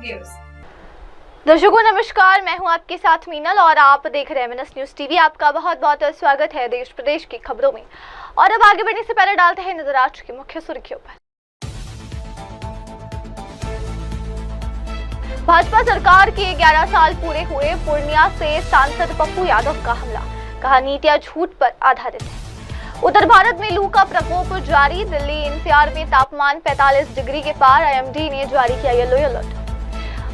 Viewers. दर्शकों नमस्कार, मैं हूं आपके साथ मीनल और आप देख रहे हैं MNS न्यूज टीवी। आपका बहुत बहुत स्वागत है देश प्रदेश की खबरों में। और अब आगे बढ़ने से पहले डालते हैं नजर आज की मुख्य सुर्खियों पर। भाजपा सरकार के 11 साल पूरे हुए, पूर्णिया से सांसद पप्पू यादव का हमला, कहा नीतियां झूठ पर आधारित है। उत्तर भारत में लू का प्रकोप जारी, दिल्ली NCR में तापमान 45 डिग्री के पार, IMD ने जारी किया येलो अलर्ट।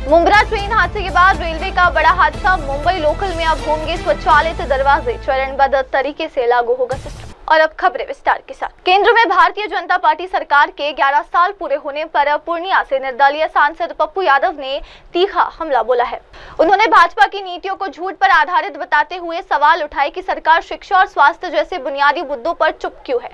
मुंब्रा ट्रेन हादसे के बाद रेलवे का बड़ा हादसा, मुंबई लोकल में अब होंगे स्वचालित दरवाजे, चरणबद्ध तरीके से लागू होगा सिस्टम। और अब खबरें विस्तार के साथ। केंद्र में भारतीय जनता पार्टी सरकार के 11 साल पूरे होने पर पूर्णिया से निर्दलीय सांसद पप्पू यादव ने तीखा हमला बोला है। उन्होंने भाजपा की नीतियों को झूठ पर आधारित बताते हुए सवाल उठाए कि सरकार शिक्षा और स्वास्थ्य जैसे बुनियादी मुद्दों पर चुप क्यों है।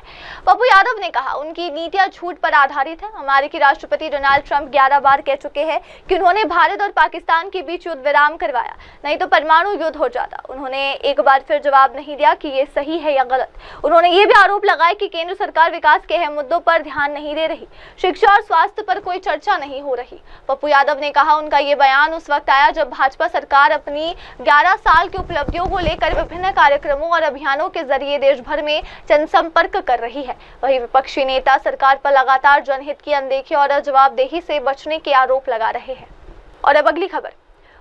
पप्पू यादव ने कहा, उनकी नीतियां झूठ पर आधारित है। अमेरिकी राष्ट्रपति डोनाल्ड ट्रंप 11 बार कह चुके हैं कि उन्होंने भारत और पाकिस्तान के बीच युद्ध विराम करवाया, नहीं तो परमाणु युद्ध हो जाता। उन्होंने एक बार फिर जवाब नहीं दिया कि ये सही है या गलत। उन्होंने ये भी आरोप लगाया कि केंद्र सरकार विकास के अहम मुद्दों पर ध्यान नहीं दे रही, शिक्षा और स्वास्थ्य पर कोई चर्चा नहीं हो रही। पप्पू यादव ने कहा, उनका ये बयान उस वक्त आया जब भाजपा सरकार अपनी 11 साल की उपलब्धियों को लेकर विभिन्न कार्यक्रमों और अभियानों के जरिए देश भर में जनसंपर्क कर रही है। वहीं विपक्षी नेता सरकार पर लगातार जनहित की अनदेखी और जवाबदेही से बचने के आरोप लगा रहे हैं। और अब अगली खबर।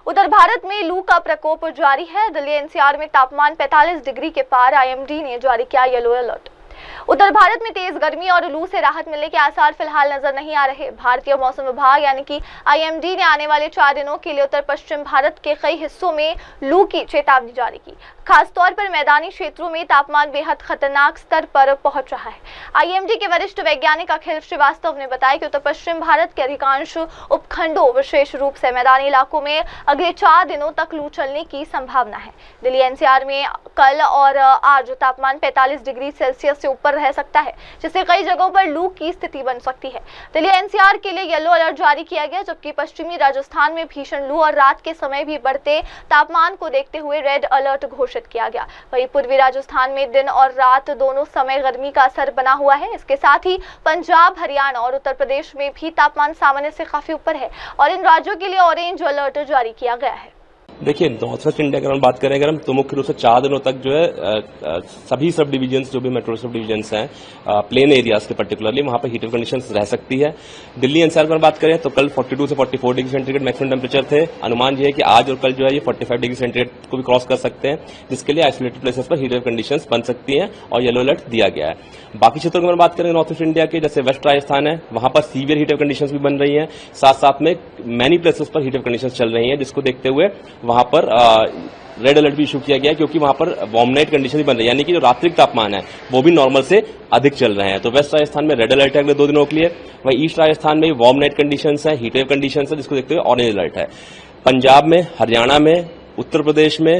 उत्तर भारत में लू का प्रकोप जारी है, दिल्ली NCR में तापमान 45 डिग्री के पार, IMD ने जारी किया येलो अलर्ट। उत्तर भारत में तेज गर्मी और लू से राहत मिलने के आसार फिलहाल नजर नहीं आ रहे। भारतीय मौसम विभाग यानी कि IMD ने आने वाले 4 दिनों के लिए उत्तर पश्चिम भारत के कई हिस्सों में लू की चेतावनी जारी की। खासतौर पर मैदानी क्षेत्रों में तापमान बेहद खतरनाक स्तर पर पहुंच रहा है। IMD के वरिष्ठ वैज्ञानिक अखिल श्रीवास्तव ने बताया कि उत्तर पश्चिम भारत के अधिकांश उपखंडों, विशेष रूप से मैदानी इलाकों में अगले 4 दिनों तक लू चलने की संभावना है। दिल्ली NCR में कल और आज तापमान 45 डिग्री सेल्सियस से ऊपर रह सकता है, जिससे कई जगहों पर लू की स्थिति बन सकती है। दिल्ली NCR के लिए येलो अलर्ट जारी किया गया, जबकि पश्चिमी राजस्थान में भीषण लू और रात के समय भी बढ़ते तापमान को देखते हुए रेड अलर्ट घोषित किया गया। वहीं पूर्वी राजस्थान में दिन और रात दोनों समय गर्मी का असर बना हुआ है। इसके साथ ही पंजाब, हरियाणा और उत्तर प्रदेश में भी तापमान सामान्य से काफी ऊपर है और इन राज्यों के लिए ऑरेंज अलर्ट जारी किया गया है। देखिए, नॉर्थ वेस्ट इंडिया की हम बात करें अगर हम, तो मुख्य रूप से 4 दिनों तक जो है सभी सब डिवीजन्स, जो भी मेट्रो सब डिवीजन्स हैं, प्लेन एरियाज के पर्टिकुलरली, वहां पर हीटिव कंडीशंस रह सकती है। दिल्ली NCR पर बात करें तो कल 42 से 44 डिग्री सेंटीग्रेड मैक्सिमम टेम्परेचर थे। अनुमान ये है कि आज और कल जो है ये 45 डिग्री सेंटीग्रेड को भी क्रॉस कर सकते हैं, जिसके लिए आइसोलेटेड प्लेसेस पर हीटिव कंडीशंस बन सकती हैं और येलो अलर्ट दिया गया है। बाकी क्षेत्रों की बात करें नॉर्थ ईस्ट इंडिया के, जैसे वेस्ट राजस्थान है, वहां पर सीवियर हीटिव कंडीशंस भी बन रही हैं। साथ साथ में मैनी प्लेसेस पर हीटिव कंडीशंस चल रही हैं, जिसको देखते हुए वहां पर रेड अलर्ट भी इशू किया गया है, क्योंकि वहां पर वार्म नाइट कंडीशन भी बन रही है, यानी कि जो रात्रिक तापमान है वो भी नॉर्मल से अधिक चल रहे हैं। तो वेस्ट राजस्थान में रेड अलर्ट है अगले 2 दिनों के लिए। वहीं ईस्ट राजस्थान में वार्म नाइट कंडीशंस है, हीट वेव कंडीशंस है, जिसको देखते हुए ऑरेंज अलर्ट है। पंजाब में, हरियाणा में, उत्तर प्रदेश में,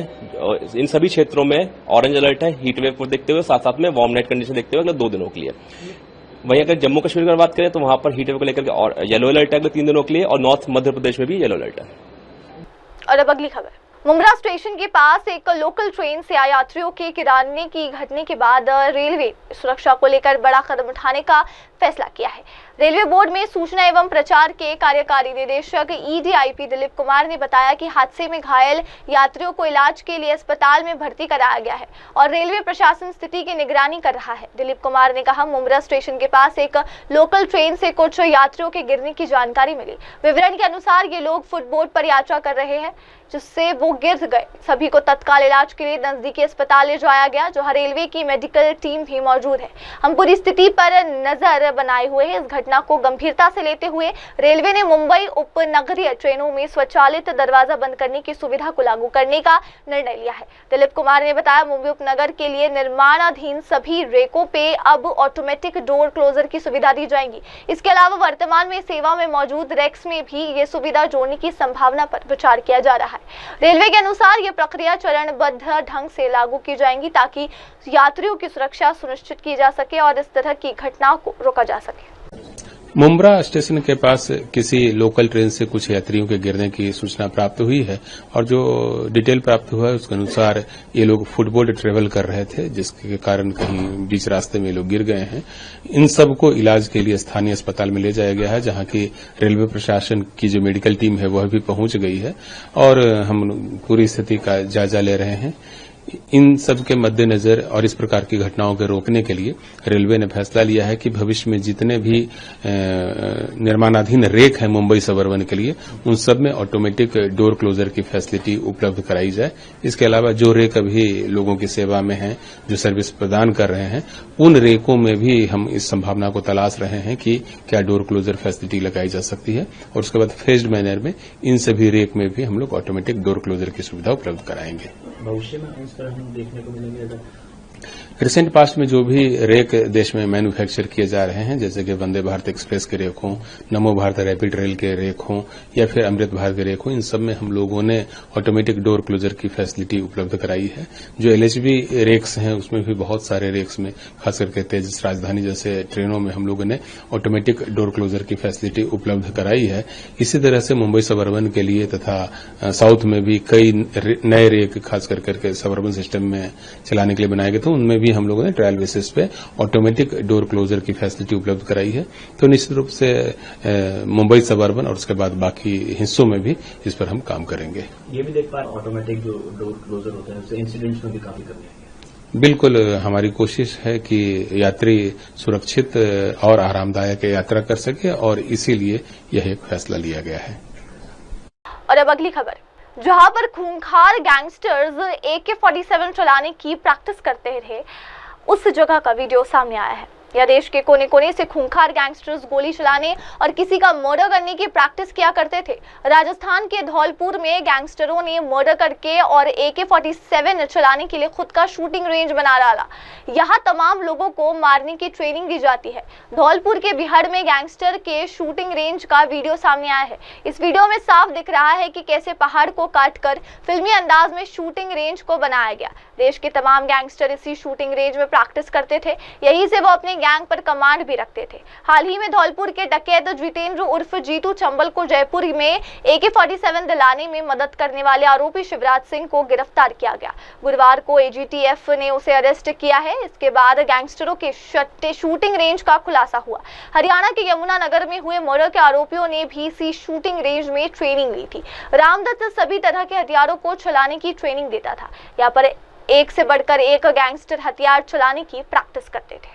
इन सभी क्षेत्रों में ऑरेंज अलर्ट है हीट वेव को देखते हुए, साथ साथ में वार्म नाइट कंडीशन देखते हुए अगले 2 दिनों के लिए। वहीं अगर जम्मू कश्मीर की बात करें तो वहां पर हीट वेव को लेकर येलो अलर्ट है अगले 3 दिनों के लिए, और नॉर्थ मध्य प्रदेश में भी येलो अलर्ट है। और अब अगली खबर। मुंब्रा स्टेशन के पास एक लोकल ट्रेन से आए यात्रियों के गिराने की घटना के बाद रेलवे सुरक्षा को लेकर बड़ा कदम उठाने का फैसला किया है। रेलवे बोर्ड में सूचना एवं प्रचार के कार्यकारी निदेशक EDIP दिलीप कुमार ने बताया कि हादसे में घायल यात्रियों को इलाज के लिए अस्पताल में भर्ती कराया गया है और रेलवे प्रशासन स्थिति की निगरानी कर रहा है। दिलीप कुमार ने कहा, मुंब्रा स्टेशन के पास एक लोकल ट्रेन से कुछ यात्रियों के गिरने की जानकारी मिली। विवरण के अनुसार ये लोग फुटबोर्ड पर यात्रा कर रहे हैं, जिससे वो गिर गए। सभी को तत्काल इलाज के लिए नजदीकी अस्पताल ले जाया गया, जहां रेलवे की मेडिकल टीम भी मौजूद है। हम पूरी स्थिति पर नजर बनाए हुए हैं। इस घटना को गंभीरता से लेते हुए रेलवे ने मुंबई उपनगरीय ट्रेनों में स्वचालित दरवाजा बंद करने की सुविधा को लागू करने का निर्णय लिया है। दिलीप कुमार ने बताया, मुंबई उपनगर के लिए निर्माणाधीन सभी रेकों पे अब ऑटोमेटिक डोर क्लोजर की सुविधा दी जाएगी। इसके अलावा वर्तमान में सेवा में मौजूद रेक्स में भी ये सुविधा जोड़ने की संभावना पर विचार किया जा रहा है। रेलवे के अनुसार यह प्रक्रिया चरणबद्ध ढंग से लागू की जाएगी, ताकि यात्रियों की सुरक्षा सुनिश्चित की जा सके और इस तरह की घटनाओं को रोका जा सके। मुम्ब्रा स्टेशन के पास किसी लोकल ट्रेन से कुछ यात्रियों के गिरने की सूचना प्राप्त हुई है और जो डिटेल प्राप्त हुआ है उसके अनुसार ये लोग फुटबॉल ट्रेवल कर रहे थे, जिसके कारण कहीं बीच रास्ते में लोग गिर गए हैं। इन सबको इलाज के लिए स्थानीय अस्पताल में ले जाया गया है, जहां की रेलवे प्रशासन की जो मेडिकल टीम है वह भी पहुंच गई है और हम पूरी स्थिति का जायजा ले रहे हैं। इन सब के मद्देनजर और इस प्रकार की घटनाओं को रोकने के लिए रेलवे ने फैसला लिया है कि भविष्य में जितने भी निर्माणाधीन रेक है मुंबई सबअर्बन के लिए, उन सब में ऑटोमेटिक डोर क्लोजर की फैसिलिटी उपलब्ध कराई जाए। इसके अलावा जो रेक अभी लोगों की सेवा में हैं, जो सर्विस प्रदान कर रहे हैं, उन रेकों में भी हम इस संभावना को तलाश रहे हैं कि क्या डोर क्लोजर फैसिलिटी लगाई जा सकती है और उसके बाद फेज्ड मैनर में इन सभी रेक में भी हम लोग ऑटोमेटिक डोर क्लोजर की सुविधा उपलब्ध कराएंगे। भविष्य में इस तरह हम देखने को मिलेंगे। रिसेंट पास्ट में जो भी रेक देश में मैन्युफैक्चर किए जा रहे हैं, जैसे कि वंदे भारत एक्सप्रेस के रेक हों, नमो भारत रैपिड रेल के रेक हों या फिर अमृत भारत के रेक हों, इन सब में हम लोगों ने ऑटोमेटिक डोर क्लोजर की फैसिलिटी उपलब्ध कराई है। जो एलएचबी रेक्स हैं उसमें भी बहुत सारे रेक्स में, खास करके तेजस राजधानी जैसे ट्रेनों में हम लोगों ने ऑटोमेटिक डोर क्लोजर की फैसिलिटी उपलब्ध कराई है। इसी तरह से मुंबई सबअर्बन के लिए तथा साउथ में भी कई नए रेक खास करके सबअर्बन सिस्टम में चलाने के लिए बनाए गए थे, उनमें भी हम लोगों ने ट्रायल बेसिस पे ऑटोमेटिक डोर क्लोजर की फैसिलिटी उपलब्ध कराई है। तो निश्चित रूप से मुंबई सबअर्बन और उसके बाद बाकी हिस्सों में भी इस पर हम काम करेंगे। ये भी देख पा रहे ऑटोमेटिक जो डोर क्लोजर होते हैं उससे इंसिडेंट्स में भी काफी कमी है। बिल्कुल, हमारी कोशिश है कि यात्री सुरक्षित और आरामदायक यात्रा कर सके और इसीलिए यह एक फैसला लिया गया है। और अब अगली खबर, जहां पर खूंखार गैंगस्टर्स AK-47 चलाने की प्रैक्टिस करते थे, उस जगह का वीडियो सामने आया है। यह देश के कोने कोने से खूंखार गैंगस्टर्स गोली चलाने और किसी का मर्डर करने की प्रैक्टिस किया करते थे। राजस्थान के धौलपुर में गैंगस्टरों ने मर्डर करके और AK-47 चलाने के लिए खुद का शूटिंग रेंज बना डाला। यहाँ तमाम लोगों को मारने की ट्रेनिंग दी जाती है। धौलपुर के बिहार में गैंगस्टर के शूटिंग रेंज का वीडियो सामने आया है। इस वीडियो में साफ दिख रहा है कि कैसे पहाड़ को काटकर फिल्मी अंदाज में शूटिंग रेंज को बनाया गया। देश के तमाम गैंगस्टर इसी शूटिंग रेंज में प्रैक्टिस करते थे, यहीं से वो अपने गैंग पर कमांड भी रखते थे। हाल ही में धौलपुर के डकैत जितेंद्र उर्फ जीतू चंबल को जयपुर में AK-47 दिलाने में मदद करने वाले आरोपी शिवराज सिंह को गिरफ्तार किया गया। गुरुवार को AGTF ने उसे अरेस्ट किया है। इसके बाद गैंगस्टरों के शूटिंग रेंज का खुलासा हुआ। हरियाणा के यमुनानगर में हुए मर्डर के आरोपियों ने भी इसी शूटिंग रेंज में ट्रेनिंग ली थी। रामदत्त सभी तरह के हथियारों को चलाने की ट्रेनिंग देता था। यहाँ पर एक से बढ़कर एक गैंगस्टर हथियार चलाने की प्रैक्टिस करते थे।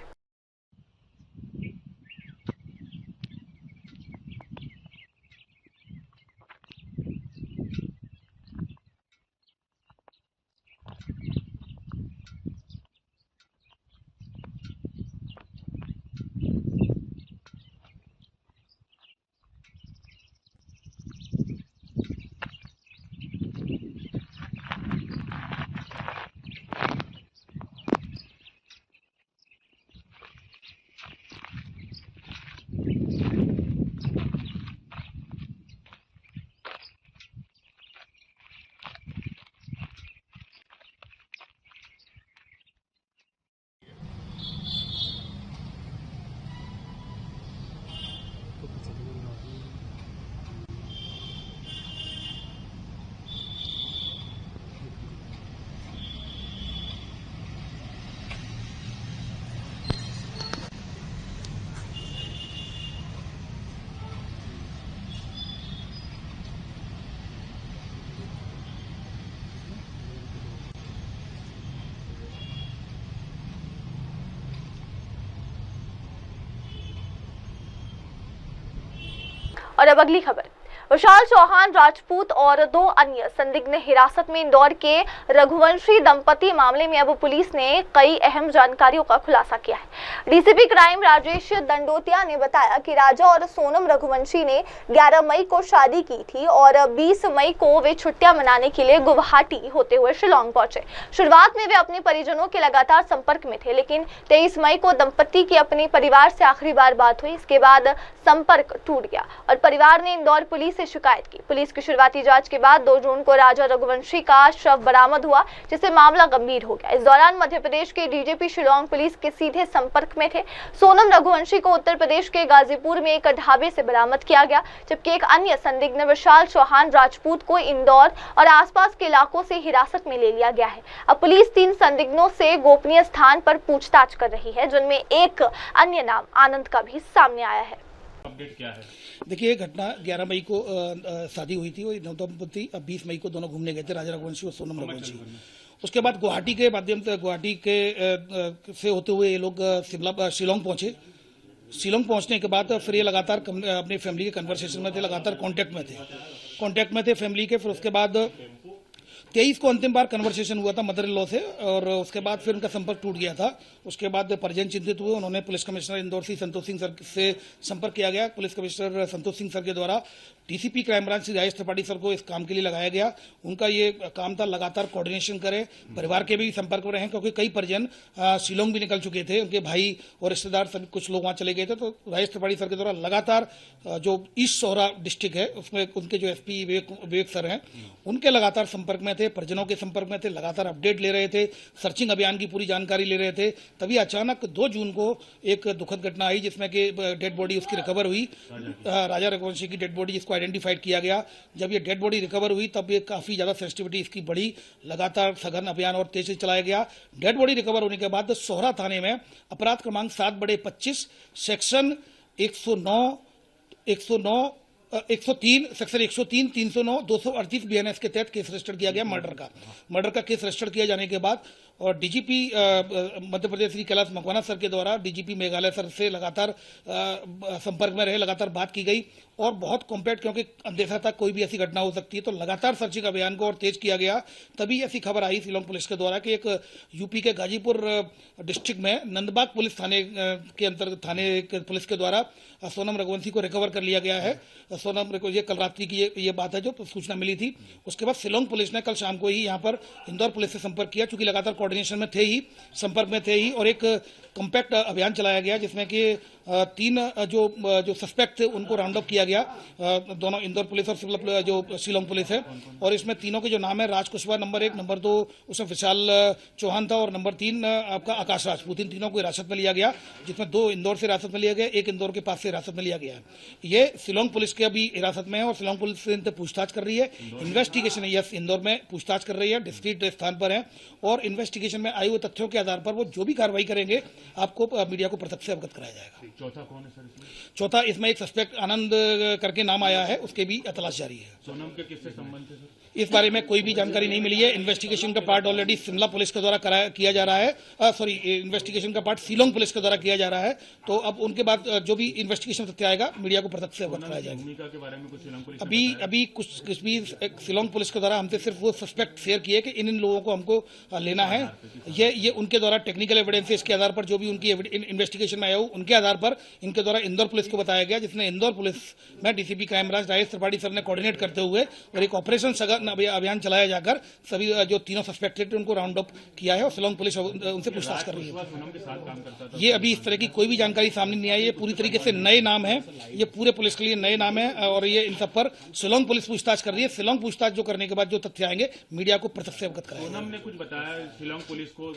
और अब अगली खबर, विशाल चौहान राजपूत और 2 अन्य संदिग्ध हिरासत में। इंदौर के रघुवंशी दंपति मामले में अब पुलिस ने कई अहम जानकारियों का खुलासा किया है। डीसीपी क्राइम राजेश दंडोतिया ने बताया कि राजा और सोनम रघुवंशी ने 11 मई को शादी की थी और 20 मई को वे छुट्टियां मनाने के लिए गुवाहाटी होते हुए शिलोंग पहुंचे। शुरुआत में वे अपने परिजनों के लगातार संपर्क में थे, लेकिन 23 मई को दंपति की अपने परिवार से आखिरी बार बात हुई। इसके बाद संपर्क टूट गया और परिवार ने इंदौर पुलिस से शिकायत की। पुलिस की शुरुआती जांच के बाद 2 जून को राजा रघुवंशी का शव बरामद हुआ, जिससे मामला गंभीर हो गया। इस दौरान मध्य प्रदेश के डीजीपी शिलांग पुलिस के सीधे संपर्क में थे। सोनम रघुवंशी को उत्तर प्रदेश के गाजीपुर में एक ढाबे से बरामद किया गया, जबकि एक अन्य संदिग्ध विशाल चौहान राजपूत को इंदौर और आसपास के इलाकों से हिरासत में ले लिया गया है। अब पुलिस 3 संदिग्धों से गोपनीय स्थान पर पूछताछ कर रही है, जिनमें एक अन्य नाम आनंद का भी सामने आया है। अपडेट क्या है? देखिए, घटना 11 मई को शादी हुई थी, वो दंपति 20 मई को दोनों घूमने गए थे, राजा रघुवंशी और सोनम रघुवंशी। उसके बाद गुवाहाटी के माध्यम से गुवाहाटी के से होते हुए ये लोग शिलांग पहुंचे। शिलांग पहुंचने के बाद फिर ये लगातार अपनी फैमिली के कन्वर्सेशन में थे, लगातार कांटेक्ट में थे फैमिली के। फिर उसके बाद 23 को अंतिम बार कन्वर्सेशन हुआ था मदर इन लॉ से, और उसके बाद फिर उनका संपर्क टूट गया था। उसके बाद परिजन चिंतित हुए, उन्होंने police commissioner Indore Shri Santosh Singh sir से संपर्क किया गया। Police commissioner Santosh Singh sir के द्वारा DCP crime branch Shri Rajesh Tripathi sir को इस काम के लिए लगाया गया। उनका ये काम था लगातार कोऑर्डिनेशन करें, परिवार के भी संपर्क में रहें, क्योंकि कई परिजन शिलांग भी निकल चुके थे, उनके भाई और रिश्तेदार सभी कुछ लोग वहां चले गए थे। तो राजेश त्रिपाठी सर के द्वारा लगातार जो ईस्ट सोहरा डिस्ट्रिक्ट है उसमें उनके जो एसपी विवेक सर हैं, उनके लगातार संपर्क में थे, परिजनों के संपर्क में थे, लगातार अपडेट ले रहे थे, सर्चिंग अभियान की पूरी जानकारी ले रहे थे। तभी अचानक 2 जून को एक दुखद घटना आई, जिसमें कि डेड बॉडी उसकी रिकवर हुई, राजा रघुवंशी की डेड बॉडी, जिसको आइडेंटिफाइड किया गया। जब ये डेड बॉडी रिकवर हुई तब ये काफी ज्यादा सेंसिटिविटी इसकी बढ़ी, लगातार सघन अभियान और तेज से चलाया गया। डेड बॉडी रिकवर होने के बाद सोहरा थाने में अपराध क्रमांक 7/25 सेक्शन 109 103 सेक्शन 103 309 238 बीएनएस के तहत केस रजिस्टर किया गया। मर्डर का केस रजिस्टर किया जाने के बाद और डीजीपी मध्य प्रदेश श्री कैलाश मकवाना सर के द्वारा डीजीपी मेघालय सर से लगातार संपर्क में रहे, लगातार बात की गई और बहुत कॉम्पैक्ट, क्योंकि अंदेशा था कोई भी ऐसी घटना हो सकती है, तो लगातार सर्चिंग अभियान को और तेज किया गया। तभी ऐसी खबर आई शिलांग पुलिस के द्वारा कि एक यूपी के गाजीपुर डिस्ट्रिक्ट में नंदबाग पुलिस थाने के अंतर्गत थाने पुलिस के द्वारा सोनम रघुवंशी को रिकवर कर लिया गया है। सोनम ये कल रात्रि की ये बात है जो सूचना मिली थी। उसके बाद शिलांग पुलिस ने कल शाम को ही यहाँ पर इंदौर पुलिस से संपर्क किया, चूंकि लगातार कोऑर्डिनेशन में थे ही, संपर्क में थे ही, और एक कॉम्पैक्ट अभियान चलाया गया जिसमें कि 3 जो सस्पेक्ट थे उनको राउंड अप किया गया, दोनों इंदौर पुलिस और जो शिलांग पुलिस है। और इसमें तीनों के जो नाम है, राज कुशवाहा नंबर 1, नंबर 2 उसमें विशाल चौहान था और नंबर 3 आपका आकाश राजपूत, इन तीनों को हिरासत में लिया गया, जिसमें 2 इंदौर से हिरासत में लिया गया, 1 इंदौर के पास से हिरासत में लिया गया है। ये शिलांग पुलिस के अभी हिरासत में है और शिलांग पुलिस से इनसे पूछताछ कर रही है। इन्वेस्टिगेशन यस इंदौर में पूछताछ कर रही है, डिस्क्रीट स्थान पर है, और इन्वेस्टिगेशन में आए हुए तथ्यों के आधार पर वो जो भी कार्रवाई करेंगे आपको मीडिया को प्रत्यक्ष से अवगत कराया जाएगा। चौथा कौन है सर इसमें? चौथा इसमें एक सस्पेक्ट आनंद करके नाम आया है, उसके भी तलाश जारी है। सोनम के किससे संबंध है सर? इस बारे में कोई भी जानकारी नहीं मिली है। इन्वेस्टिगेशन का पार्ट ऑलरेडी शिमला पुलिस के द्वारा किया जा रहा है, इन्वेस्टिगेशन का पार्ट शिलांग पुलिस के द्वारा किया जा रहा है। तो अब उनके बाद जो भी इन्वेस्टिगेशन तथ्य आएगा मीडिया को प्रत्यक्ष से अवगत कराया जाएगा। भूमिका के बारे में कुछ शिलांग पुलिस अभी कुछ भी शिलांग पुलिस के द्वारा हमसे सिर्फ वो सस्पेक्ट शेयर किए कि इन लोगों को हमको लेना है। ये उनके द्वारा टेक्निकल एविडेंसेस के आधार पर जो भी उनकी इन्वेस्टिगेशन में आया हो उनके आधार पर इनके द्वारा इंदौर पुलिस को बताया गया, जिसने इंदौर पुलिस में DCP crime branch Rajesh Tripathi sir ने कोऑर्डिनेट करते हुए और एक ऑपरेशन सघन अभियान चलाया जाकर सभी जो तीनों सस्पेक्टेड उनको राउंड अप किया है और शिलांग पुलिस उनसे पूछताछ कर रही है। ये अभी इस तरह की कोई भी जानकारी सामने नहीं आई है, पूरी तरीके से नए नाम है, ये पूरे पुलिस के लिए नए नाम है और ये इन सब पर शिलांग पुलिस पूछताछ कर रही है। शिलांग पूछताछ जो करने के बाद जो तथ्य आएंगे मीडिया को प्रत्यक्ष से अवगत कराएंगे। सोनम ने कुछ बताया शिलांग पुलिस को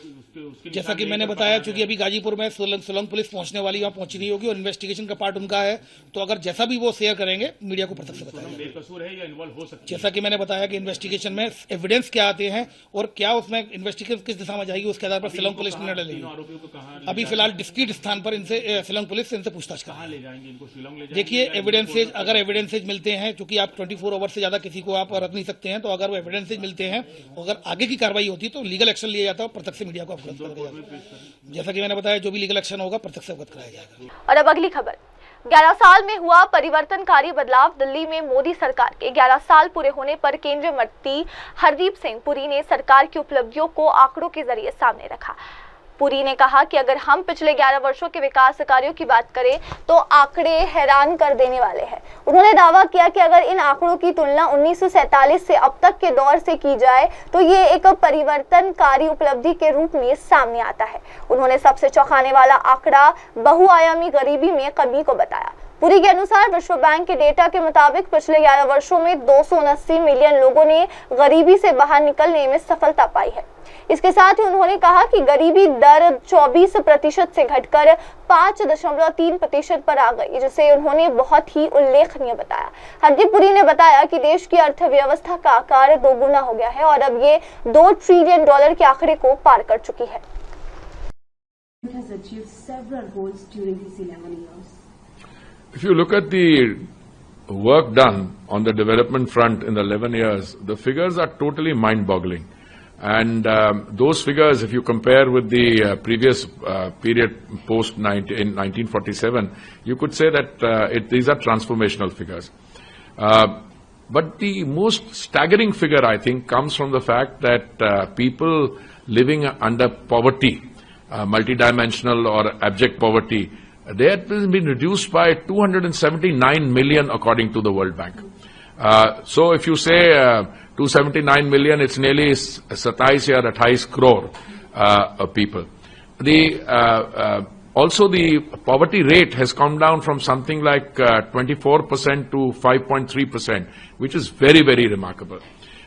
जैसा कि मैंने बताया, चूंकि अभी गाजीपुर में शिलांग पुलिस पहुंचने वाली, वहां पहुंची नहीं होगी और इन्वेस्टिगेशन का पार्ट उनका है, तो अगर जैसा भी वो शेयर करेंगे मीडिया को प्रत्यक्ष से बताएंगे। बेकसूर है या इन्वॉल्व हो सकती है? जैसा कि मैंने बताया कि इन्वेस्टिगेशन में एविडेंस क्या आते हैं और क्या उसमें इन्वेस्टिगेशन किस दिशा में जाएगी, उसके आधार पर शिलांग पुलिस निर्णय लेगी। अभी फिलहाल डिस्क्रीट स्थान पर इनसे शिलांग पुलिस इनसे पूछताछ कहाँ ले जाएंगे इनको? शिलांग ले जाएंगे? देखिए, एविडेंसेज अगर एविडेंसेज मिलते हैं, क्योंकि आप 24 आवर से ज्यादा किसी को आप रख नहीं सकते हैं, तो अगर वो एविडेंसेज मिलते हैं, अगर आगे की कार्रवाई होती है तो लीगल एक्शन लिया जाता है, प्रत्यक्ष से मीडिया को अवगत कराया जाएगा। जैसा कि मैंने बताया, जो भी लीगल एक्शन होगा प्रत्यक्ष से अवगत कराया जाएगा। और अब अगली खबर, 11 साल में हुआ परिवर्तनकारी बदलाव। दिल्ली में मोदी सरकार के 11 साल पूरे होने पर केंद्रीय मंत्री हरदीप सिंह पुरी ने सरकार की उपलब्धियों को आंकड़ों के जरिए सामने रखा। पुरी ने कहा कि अगर हम पिछले 11 वर्षों के विकास कार्यों की बात करें तो आंकड़े हैरान कर देने वाले हैं। उन्होंने दावा किया कि अगर इन आंकड़ों की तुलना 1947 से अब तक के दौर से की जाए तो ये एक परिवर्तनकारी उपलब्धि के रूप में सामने आता है। उन्होंने सबसे चौंकाने वाला आंकड़ा बहुआयामी गरीबी में कमी को बताया। पुरी के अनुसार विश्व बैंक के डेटा के मुताबिक पिछले 11 वर्षों में 279 मिलियन लोगों ने गरीबी से बाहर निकलने में सफलता पाई है। इसके साथ ही उन्होंने कहा कि गरीबी दर 24% से घटकर 5.3% पर आ गई, जिसे उन्होंने बहुत ही उल्लेखनीय बताया। हरदीप पुरी ने बताया कि देश की अर्थव्यवस्था का आकार दोगुना हो गया है और अब ये $2 ट्रिलियन के आंकड़े को पार कर चुकी है। Has achieved several goals during these 11 years. If you look at the work done on the development front in the 11 years, the figures are totally mind-boggling. And those figures, if you compare with the previous period post in 1947, you could say that these are transformational figures. But the most staggering figure, I think, comes from the fact that people living under poverty, multidimensional or abject poverty, they have been reduced by 279 million according to the World Bank. So if you say 279 million, it's nearly 27 or 28 crore people. Also the poverty rate has come down from something like 24% to 5.3%, which is very, very remarkable.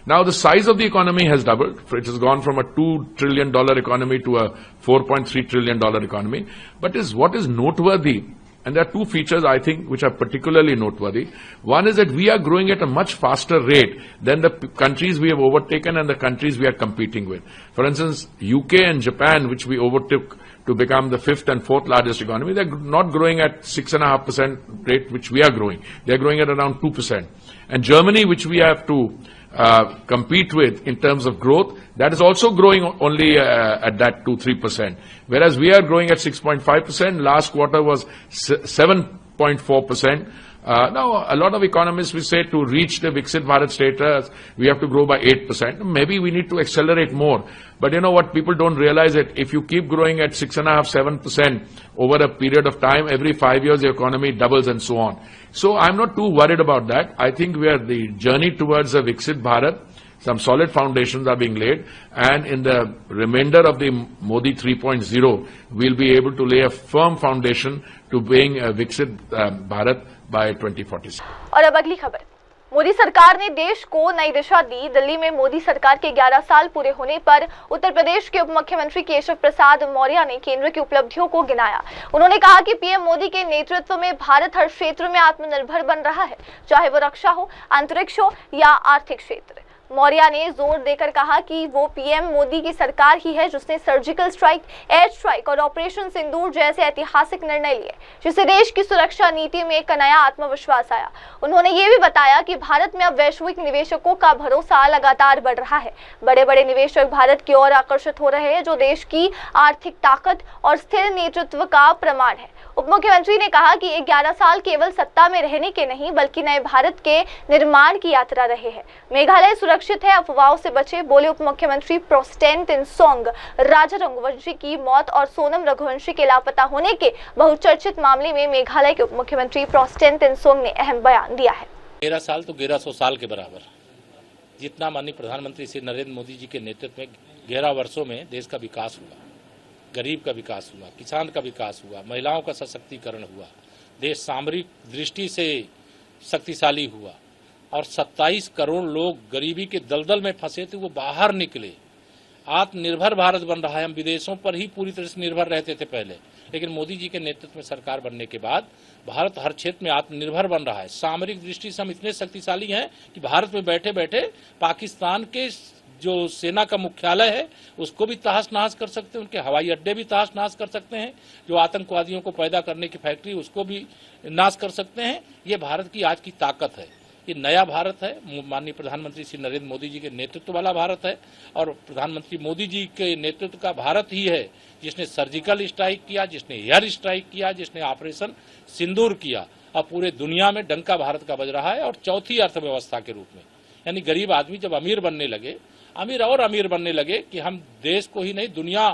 Now the size of the economy has doubled. It has gone from a $2 trillion economy to a $4.3 trillion economy. But what is noteworthy, and there are two features I think which are particularly noteworthy. One is that we are growing at a much faster rate than the countries we have overtaken and the countries we are competing with. For instance, UK and Japan, which we overtook to become the 5th and 4th largest economy, they're not growing at 6.5% rate, which we are growing. They're growing at around 2%. And Germany, which we have to compete with in terms of growth, that is also growing only at that 2-3%. Whereas we are growing at 6.5%. Last quarter was 7.4%. Now, a lot of economists will say to reach the Viksit Bharat status, we have to grow by 8%. Maybe we need to accelerate more. But you know what, people don't realize it. If you keep growing at 6.5-7% over a period of time, every 5 years the economy doubles and so on. So I'm not too worried about that. I think we are the journey towards a Viksit Bharat. Some solid foundations are being laid, and in the remainder of the Modi 3.0, we'll be able to lay a firm foundation to being a Viksit Bharat by 2047. और अब अगली खबर, मोदी सरकार ने देश को नई दिशा दी। दिल्ली में मोदी सरकार के 11 साल पूरे होने पर उत्तर प्रदेश के उप मुख्यमंत्री केशव प्रसाद मौर्य ने केंद्र की उपलब्धियों को गिनाया। उन्होंने कहा कि पीएम मोदी के नेतृत्व में भारत हर क्षेत्र में आत्मनिर्भर बन रहा है, चाहे वो रक्षा हो, अंतरिक्ष हो या आर्थिक क्षेत्र। मौर्य ने जोर देकर कहा कि वो पीएम मोदी की सरकार ही है जिसने सर्जिकल स्ट्राइक, एयर स्ट्राइक और ऑपरेशन सिंदूर जैसे ऐतिहासिक निर्णय लिए, जिससे देश की सुरक्षा नीति में एक नया आत्मविश्वास आया। उन्होंने ये भी बताया कि भारत में अब वैश्विक निवेशकों का भरोसा लगातार बढ़ रहा है। बड़े बड़े निवेशक भारत की ओर आकर्षित हो रहे हैं, जो देश की आर्थिक ताकत और स्थिर नेतृत्व का प्रमाण है। उप मुख्यमंत्री ने कहा कि 11 साल केवल सत्ता में रहने के नहीं, बल्कि नए भारत के निर्माण की यात्रा रहे हैं। मेघालय सुरक्षित है, अफवाहों से बचे, बोले उप मुख्यमंत्री प्रोस्टेन तिनसोंग। राजा रघुवंशी की मौत और सोनम रघुवंशी के लापता होने के बहुचर्चित मामले में मेघालय के उप मुख्यमंत्री प्रोस्टेन तिनसोंग ने अहम बयान दिया है। 13 साल तो 1100 साल के बराबर, जितना माननीय प्रधानमंत्री श्री नरेंद्र मोदी जी के नेतृत्व में 11 वर्षों में देश का विकास हुआ, गरीब का विकास हुआ, किसान का विकास हुआ, महिलाओं का सशक्तिकरण हुआ, देश सामरिक दृष्टि से शक्तिशाली हुआ और 27 करोड़ लोग गरीबी के दलदल में फंसे थे, वो बाहर निकले। आत्मनिर्भर भारत बन रहा है। हम विदेशों पर ही पूरी तरह से निर्भर रहते थे पहले, लेकिन मोदी जी के नेतृत्व में सरकार बनने के बाद भारत हर क्षेत्र में आत्मनिर्भर बन रहा है। सामरिक दृष्टि से हम इतने शक्तिशाली हैं कि भारत में बैठे बैठे पाकिस्तान के जो सेना का मुख्यालय है उसको भी तहस नहस कर सकते हैं, उनके हवाई अड्डे भी तहस नहस कर सकते हैं, जो आतंकवादियों को पैदा करने की फैक्ट्री उसको भी नाश कर सकते हैं। ये भारत की आज की ताकत है। ये नया भारत है, माननीय प्रधानमंत्री श्री नरेंद्र मोदी जी के नेतृत्व वाला भारत है और प्रधानमंत्री मोदी जी के नेतृत्व का भारत ही है जिसने सर्जिकल स्ट्राइक किया, जिसने एयर स्ट्राइक किया, जिसने ऑपरेशन सिंदूर किया। अब पूरे दुनिया में डंका भारत का बज रहा है। और चौथी अर्थव्यवस्था के रूप में, यानी गरीब आदमी जब अमीर बनने लगे, अमीर और अमीर बनने लगे कि हम देश को ही नहीं दुनिया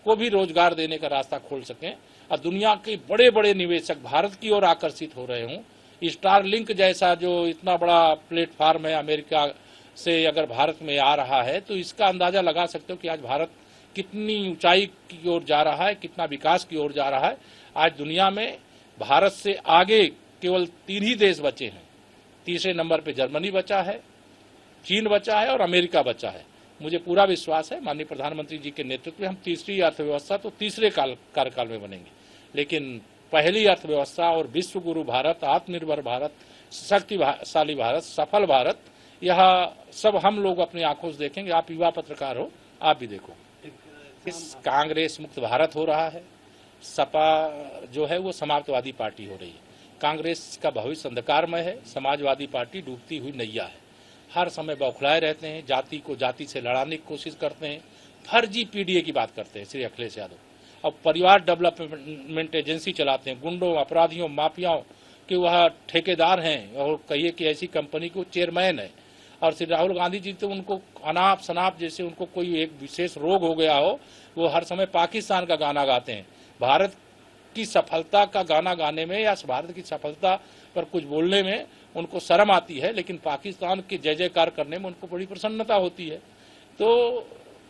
को भी रोजगार देने का रास्ता खोल सकें और दुनिया के बड़े बड़े निवेशक भारत की ओर आकर्षित हो रहे हों। स्टारलिंक जैसा जो इतना बड़ा प्लेटफार्म है अमेरिका से अगर भारत में आ रहा है, तो इसका अंदाजा लगा सकते हो कि आज भारत कितनी ऊंचाई की ओर जा रहा है, कितना विकास की ओर जा रहा है। आज दुनिया में भारत से आगे केवल 3 ही देश बचे हैं। तीसरे नंबर पे जर्मनी बचा है, चीन बचा है और अमेरिका बचा है। मुझे पूरा विश्वास है माननीय प्रधानमंत्री जी के नेतृत्व में हम तीसरी अर्थव्यवस्था तो तीसरे कार्यकाल में बनेंगे, लेकिन पहली अर्थव्यवस्था और विश्व गुरु भारत, आत्मनिर्भर भारत, शक्तिशाली भारत, सफल भारत, यह सब हम लोग अपनी आंखों से देखेंगे। आप युवा पत्रकार हो, आप भी देखो। इस कांग्रेस मुक्त भारत हो रहा है, सपा जो है वो समाजवादी पार्टी हो रही है। कांग्रेस का भविष्य अंधकारमय है, समाजवादी पार्टी डूबती हुई नैया है। हर समय बौखलाए रहते हैं, जाति को जाति से लड़ाने की कोशिश करते हैं, फर्जी पीडीए की बात करते हैं श्री अखिलेश यादव। अब परिवार डेवलपमेंट एजेंसी चलाते हैं, गुंडों, अपराधियों, माफियाओं के वह ठेकेदार हैं और कहिए कि ऐसी कंपनी को चेयरमैन है। और श्री राहुल गांधी जी तो उनको अनाप शनाप जैसे उनको कोई एक विशेष रोग हो गया हो, वो हर समय पाकिस्तान का गाना गाते हैं। भारत की सफलता का गाना गाने में या भारत की सफलता पर कुछ बोलने में उनको शर्म आती है, लेकिन पाकिस्तान के जय जयकार करने में उनको बड़ी प्रसन्नता होती है। तो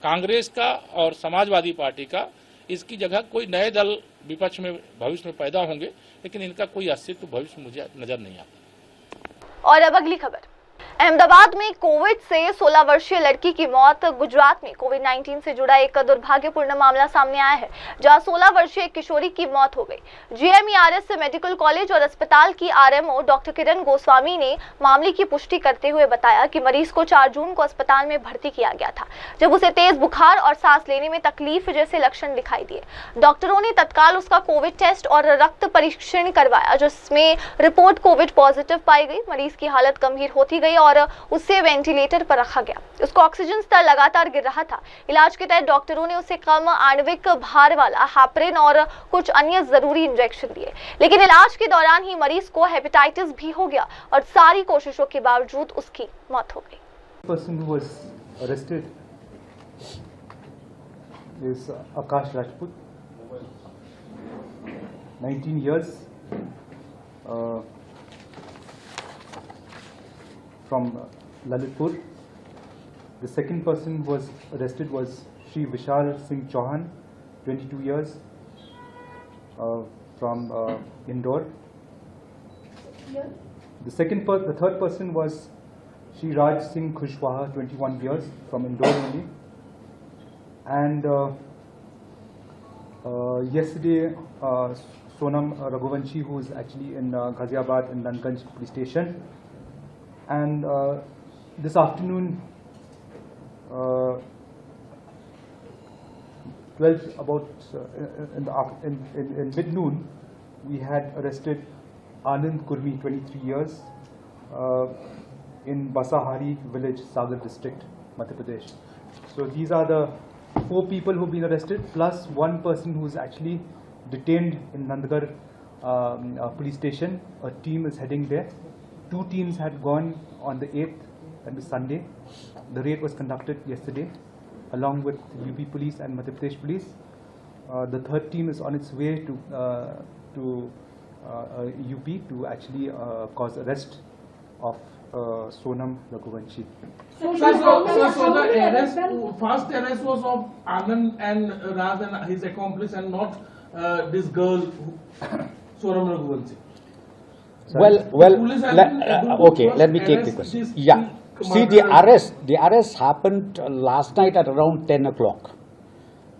कांग्रेस का और समाजवादी पार्टी का इसकी जगह कोई नए दल विपक्ष में भविष्य में पैदा होंगे, लेकिन इनका कोई अस्तित्व भविष्य मुझे नजर नहीं आता। और अब अगली खबर। अहमदाबाद में कोविड से 16 वर्षीय लड़की की मौत। गुजरात में कोविड-19 से जुड़ा एक दुर्भाग्यपूर्ण मामला सामने आया है, जहां 16 वर्षीय किशोरी की मौत हो गई। जीएमईआरएस मेडिकल कॉलेज और अस्पताल की आरएमओ डॉक्टर किरण गोस्वामी ने मामले की पुष्टि करते हुए बताया कि मरीज को 4 जून को अस्पताल में भर्ती किया गया था, जब उसे तेज बुखार और सांस लेने में तकलीफ जैसे लक्षण दिखाई दिए। डॉक्टरों ने तत्काल उसका कोविड टेस्ट और रक्त परीक्षण करवाया, जिसमें रिपोर्ट कोविड पॉजिटिव पाई गई। मरीज की हालत गंभीर होती गई और उसे वेंटिलेटर पर रखा गया। उसका ऑक्सीजन स्तर लगातार गिर रहा था। इलाज के तहत डॉक्टरों ने उसे कम आणविक भार वाला हेपरिन और कुछ अन्य जरूरी इंजेक्शन दिए, लेकिन इलाज के दौरान ही मरीज को हेपेटाइटिस भी हो गया और सारी कोशिशों के बावजूद उसकी मौत हो गई। person who was arrested is Akash Rajput, 19 years, from Lalitpur. The second person who was arrested was Shri Vishal Singh Chauhan, 22 years, from Indore. The third person was Shri Raj Singh Khushwaha, 21 years, from Indore only. And yesterday, Sonam Raghuvanshi, who is actually in Ghaziabad in Nanganj police station. And this afternoon, in mid-noon, we had arrested Anand Kurmi, 23 years, in Basahari village, Sagar district, Madhya Pradesh. So these are the 4 people who have been arrested, plus 1 person who is actually detained in Nandgarh police station. A team is heading there. 2 teams had gone on the 8th, and the Sunday. The raid was conducted yesterday along with UP police and Madhya Pradesh police. The 3rd team is on its way to UP to actually cause arrest of Sonam Raghuvanshi. So the first arrest was of Anand and rather than his accomplice and not this girl, Sonam Raghuvanshi. Well, okay, let me take the question. Yeah, see, the arrest happened last night at around 10 o'clock,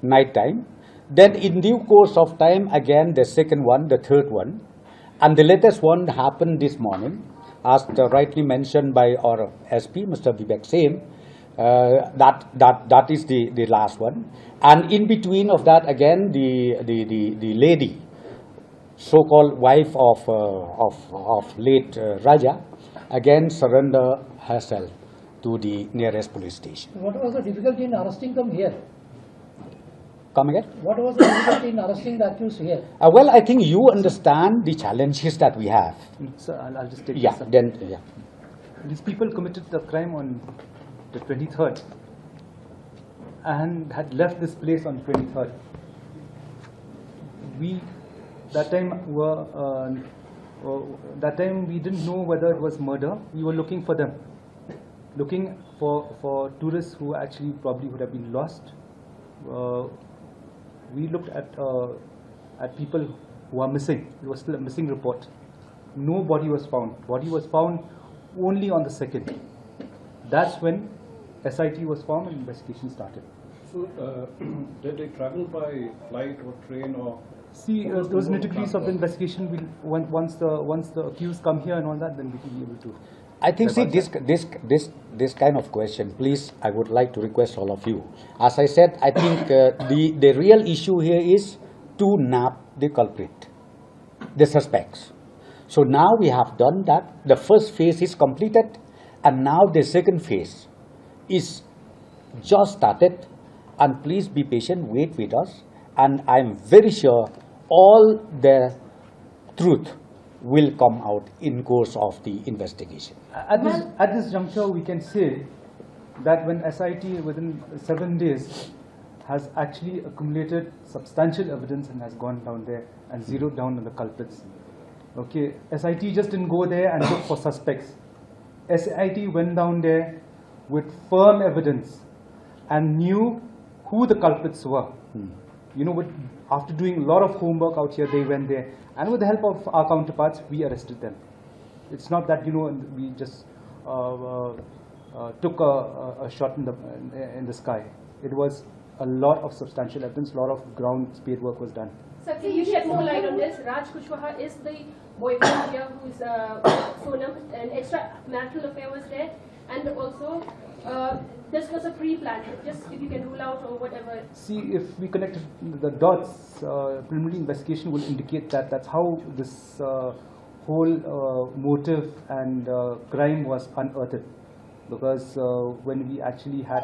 night time. Then in due course of time, again the second one, the third one, and the latest one happened this morning, as rightly mentioned by our SP, Mr. Vivek Sen. That is the last one. And in between of that, again, the lady, so-called wife of late Raja, again surrender herself to the nearest police station. What was the difficulty in arresting them here? Come again? What was the difficulty in arresting the accused here? Well, I think you understand the challenges that we have. Sir, I'll just take yeah, this. Then, yeah. These people committed the crime on the 23rd and had left this place on 23rd. That time we didn't know whether it was murder. We were looking for them, looking for tourists who actually probably would have been lost. We looked at people who are missing. It was still a missing report. no body was found. Body was found only on the 2nd. That's when SIT was formed and investigation started. So, did they travel by flight or train or? See, those nitty-gritties of the investigation will once the accused come here and all that, then we will be able to. I think, see, this kind of question, please, I would like to request all of you. As I said, I think the real issue here is to nab the culprit, the suspects. So now we have done that. The first phase is completed, and now the second phase is just started. And please be patient, wait with us. And I'm very sure all the truth will come out in course of the investigation. At this juncture, we can say that when SIT within 7 days has actually accumulated substantial evidence and has gone down there and zeroed down on the culprits. Okay, SIT just didn't go there and look for suspects. SIT went down there with firm evidence and knew who the culprits were. You know, after doing a lot of homework out here, they went there, and with the help of our counterparts, we arrested them. It's not that, you know, we just took a shot in the sky. It was a lot of substantial evidence, a lot of ground spade work was done. Sir, can you shed more light on this? Raj Kushwaha is the boyfriend here who is Sonam. An extramarital affair was there, and also this was a pre-planned. Just if you can rule out or whatever. See, if we connect the dots, preliminary investigation will indicate that that's how this whole motive and crime was unearthed. Because when we actually had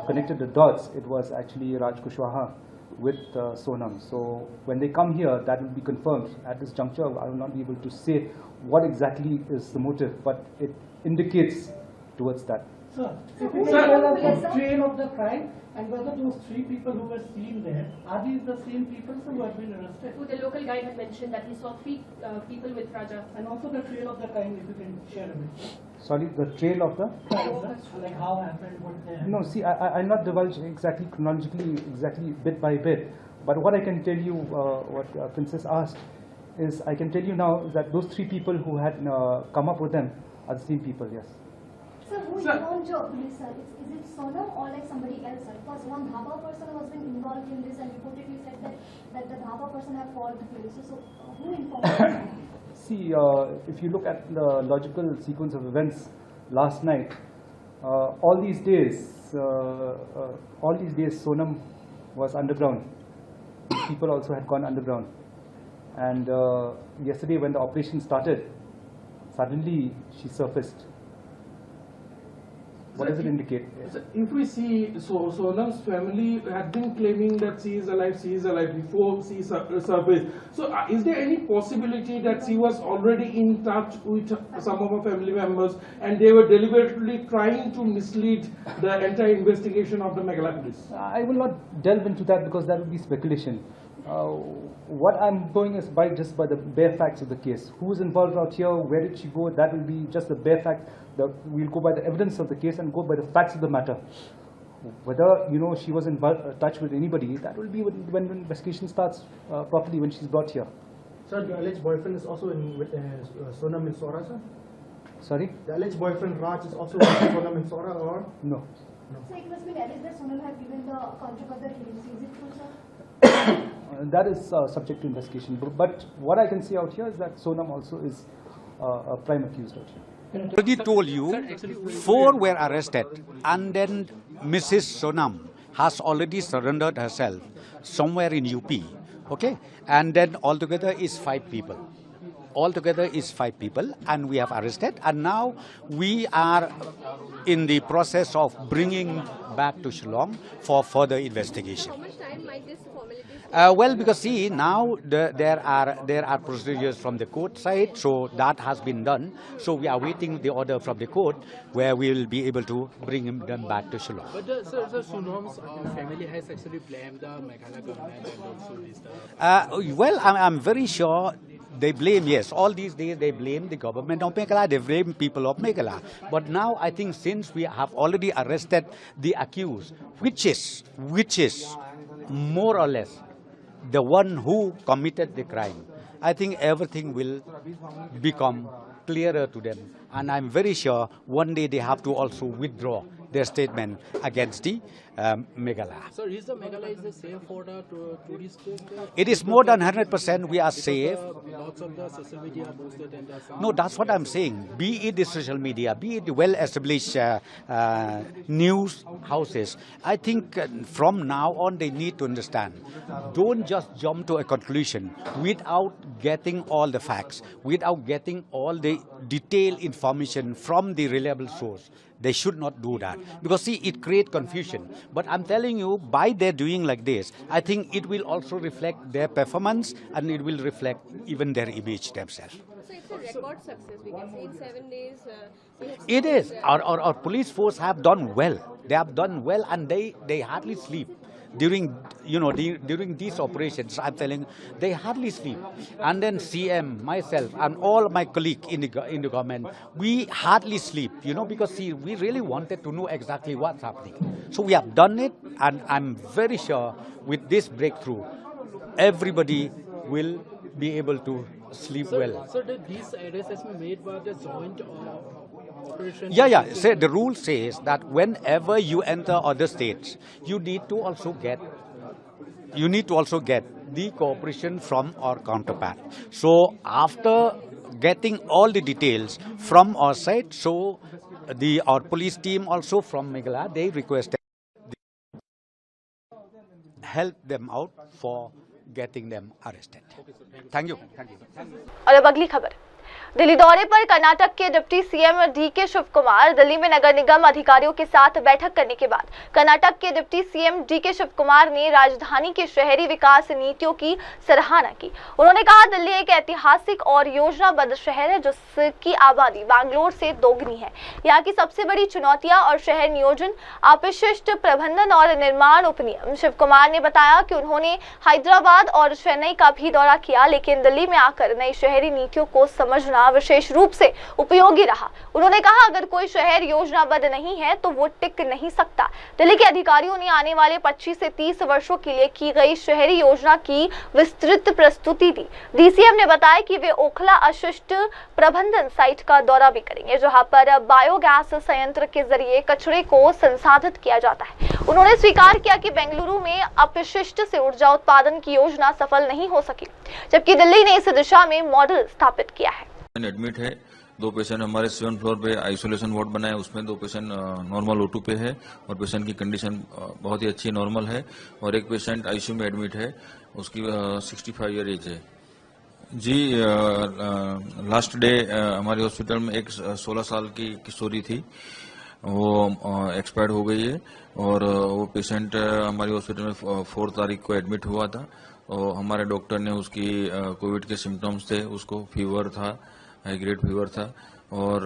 connected the dots, it was actually Raj Kushwaha with Sonam. So when they come here, that will be confirmed. At this juncture, I will not be able to say what exactly is the motive, but it indicates towards that. Sir, if you can tell us the trail of the crime and whether those 3 people who were seen there, are these the same people who have been arrested? Who the local guide had mentioned that he saw 3 people with Raja. And also the trail of the crime, if you can share a bit. Sorry, the trail of the? Like how happened, what they happened. No, see, I'll not divulge exactly chronologically, exactly bit by bit. But what I can tell you, what Princess asked, is I can tell you now that those 3 people who had come up with them are the same people, yes. Sir, who informed your police, sir? Is it Sonam or like somebody else, sir? Because one Dhaba person was been involved in this and reportedly said that the Dhaba person had called the police. So who informed you? See, if you look at the logical sequence of events last night, all these days Sonam was underground. People also had gone underground. And yesterday when the operation started, suddenly she surfaced. What does it indicate? If we see, Sonam's family had been claiming that she is alive before she surfaced. So is there any possibility that she was already in touch with some of her family members and they were deliberately trying to mislead the entire investigation of the Meghalaya police? I will not delve into that because that would be speculation. What I'm going is just by the bare facts of the case. Who's involved out here? Where did she go? That will be just the bare fact. We'll go by the evidence of the case and go by the facts of the matter. Whether she was in touch with anybody, that will be when the investigation starts properly, when she's brought here. Sir, the alleged boyfriend is also with Sonam in Sora, sir? Sorry? The alleged boyfriend Raj is also with Sonam in Sora, or? No. So it was been alleged that Sonam had given the contract of the release. Is it true, sir? That is subject to investigation. But what I can see out here is that Sonam also is a prime accused out here. I already told you, 4 were arrested, and then Mrs. Sonam has already surrendered herself somewhere in UP, okay? And then altogether is 5 people. Altogether is 5 people, and we have arrested, and now we are in the process of bringing back to Shillong for further investigation. How much time might this formality? Well, because see, now there are procedures from the court side, so that has been done. So we are waiting the order from the court, where we will be able to bring them back to Shillong. But Sonam's family has actually blamed the Meghalaya government and also this. Well, I'm very sure they blame, yes, all these days they blame the government of Meghalaya, they blame people of Meghalaya. But now I think since we have already arrested the accused, which is more or less the one who committed the crime, I think everything will become clearer to them. And I'm very sure one day they have to also withdraw their statement against the Meghalaya. So is the Meghalaya safe for the tourist? It is more than 100% we are safe. Lots of the social media boosted and No, that's what I'm saying. Be it the social media, be it the well-established news houses. I think from now on they need to understand. Don't just jump to a conclusion without getting all the facts, without getting all the detailed information from the reliable source. They should not do that. Because see, it creates confusion. But I'm telling you, by their doing like this, I think it will also reflect their performance and it will reflect even their image themselves. So it's a record success, we can say. In 7 days, It is. Our police force have done well. They have done well and they hardly sleep. During these operations, I'm telling you, they hardly sleep. And then CM, myself, and all my colleagues in the government, we hardly sleep, because see, we really wanted to know exactly what's happening. So we have done it, and I'm very sure with this breakthrough, everybody will be able to sleep well. So these arrests has been made by the joint operation? Yeah. So the rule says that whenever you enter other states, you need to also get the cooperation from our counterpart. So after getting all the details from our side, so our police team also from Meghalaya, they requested help them out for getting them arrested. Thank you. और अब अगली खबर। दिल्ली दौरे पर कर्नाटक के deputy CM DK Shivakumar Delhi में नगर निगम अधिकारियों के साथ बैठक करने के बाद कर्नाटक के deputy CM DK Shivakumar ने राजधानी के शहरी विकास नीतियों की सराहना की। उन्होंने कहा, दिल्ली एक ऐतिहासिक और योजनाबद्ध शहर है जिसकी आबादी बैंगलोर से दोगुनी है। यहाँ की सबसे बड़ी चुनौतियां और शहर नियोजन, अपशिष्ट प्रबंधन और निर्माण उपनियम। शिव कुमार ने बताया कि उन्होंने हैदराबाद और चेन्नई का भी दौरा किया, लेकिन दिल्ली में आकर नई शहरी नीतियों को समझना विशेष रूप से उपयोगी रहा। उन्होंने कहा, अगर कोई शहर योजनाबद्ध नहीं है तो वो टिक नहीं सकता। दिल्ली के अधिकारियों ने आने वाले 25 से 30 वर्षों के लिए की गई शहरी योजना की विस्तृत प्रस्तुति दी। डीसीएम ने बताया कि वे ओखला अपशिष्ट प्रबंधन साइट का दौरा भी करेंगे, जहां पर बायोगैस संयंत्र के जरिए कचरे को संसाधित किया जाता है। उन्होंने स्वीकार किया कि बेंगलुरु में अपशिष्ट से ऊर्जा उत्पादन की योजना सफल नहीं हो सकी, जबकि दिल्ली ने इस दिशा में मॉडल स्थापित किया है। एडमिट है, 2 पेशेंट हमारे 7th फ्लोर पे आइसोलेशन वार्ड बना है, उसमें 2 पेशेंट नॉर्मल O2 पे है और पेशेंट की कंडीशन बहुत ही अच्छी नॉर्मल है और एक पेशेंट आईसीयू में एडमिट है, उसकी 65 ईयर एज है। जी, लास्ट डे हमारे हॉस्पिटल में एक 16 साल की किशोरी थी, वो एक्सपायर्ड हो गई है और वो पेशेंट हमारे हॉस्पिटल में 4 तारीख को एडमिट हुआ था और हमारे डॉक्टर ने उसकी कोविड के सिम्टम्स थे, उसको फीवर था, हाई ग्रेड फीवर था और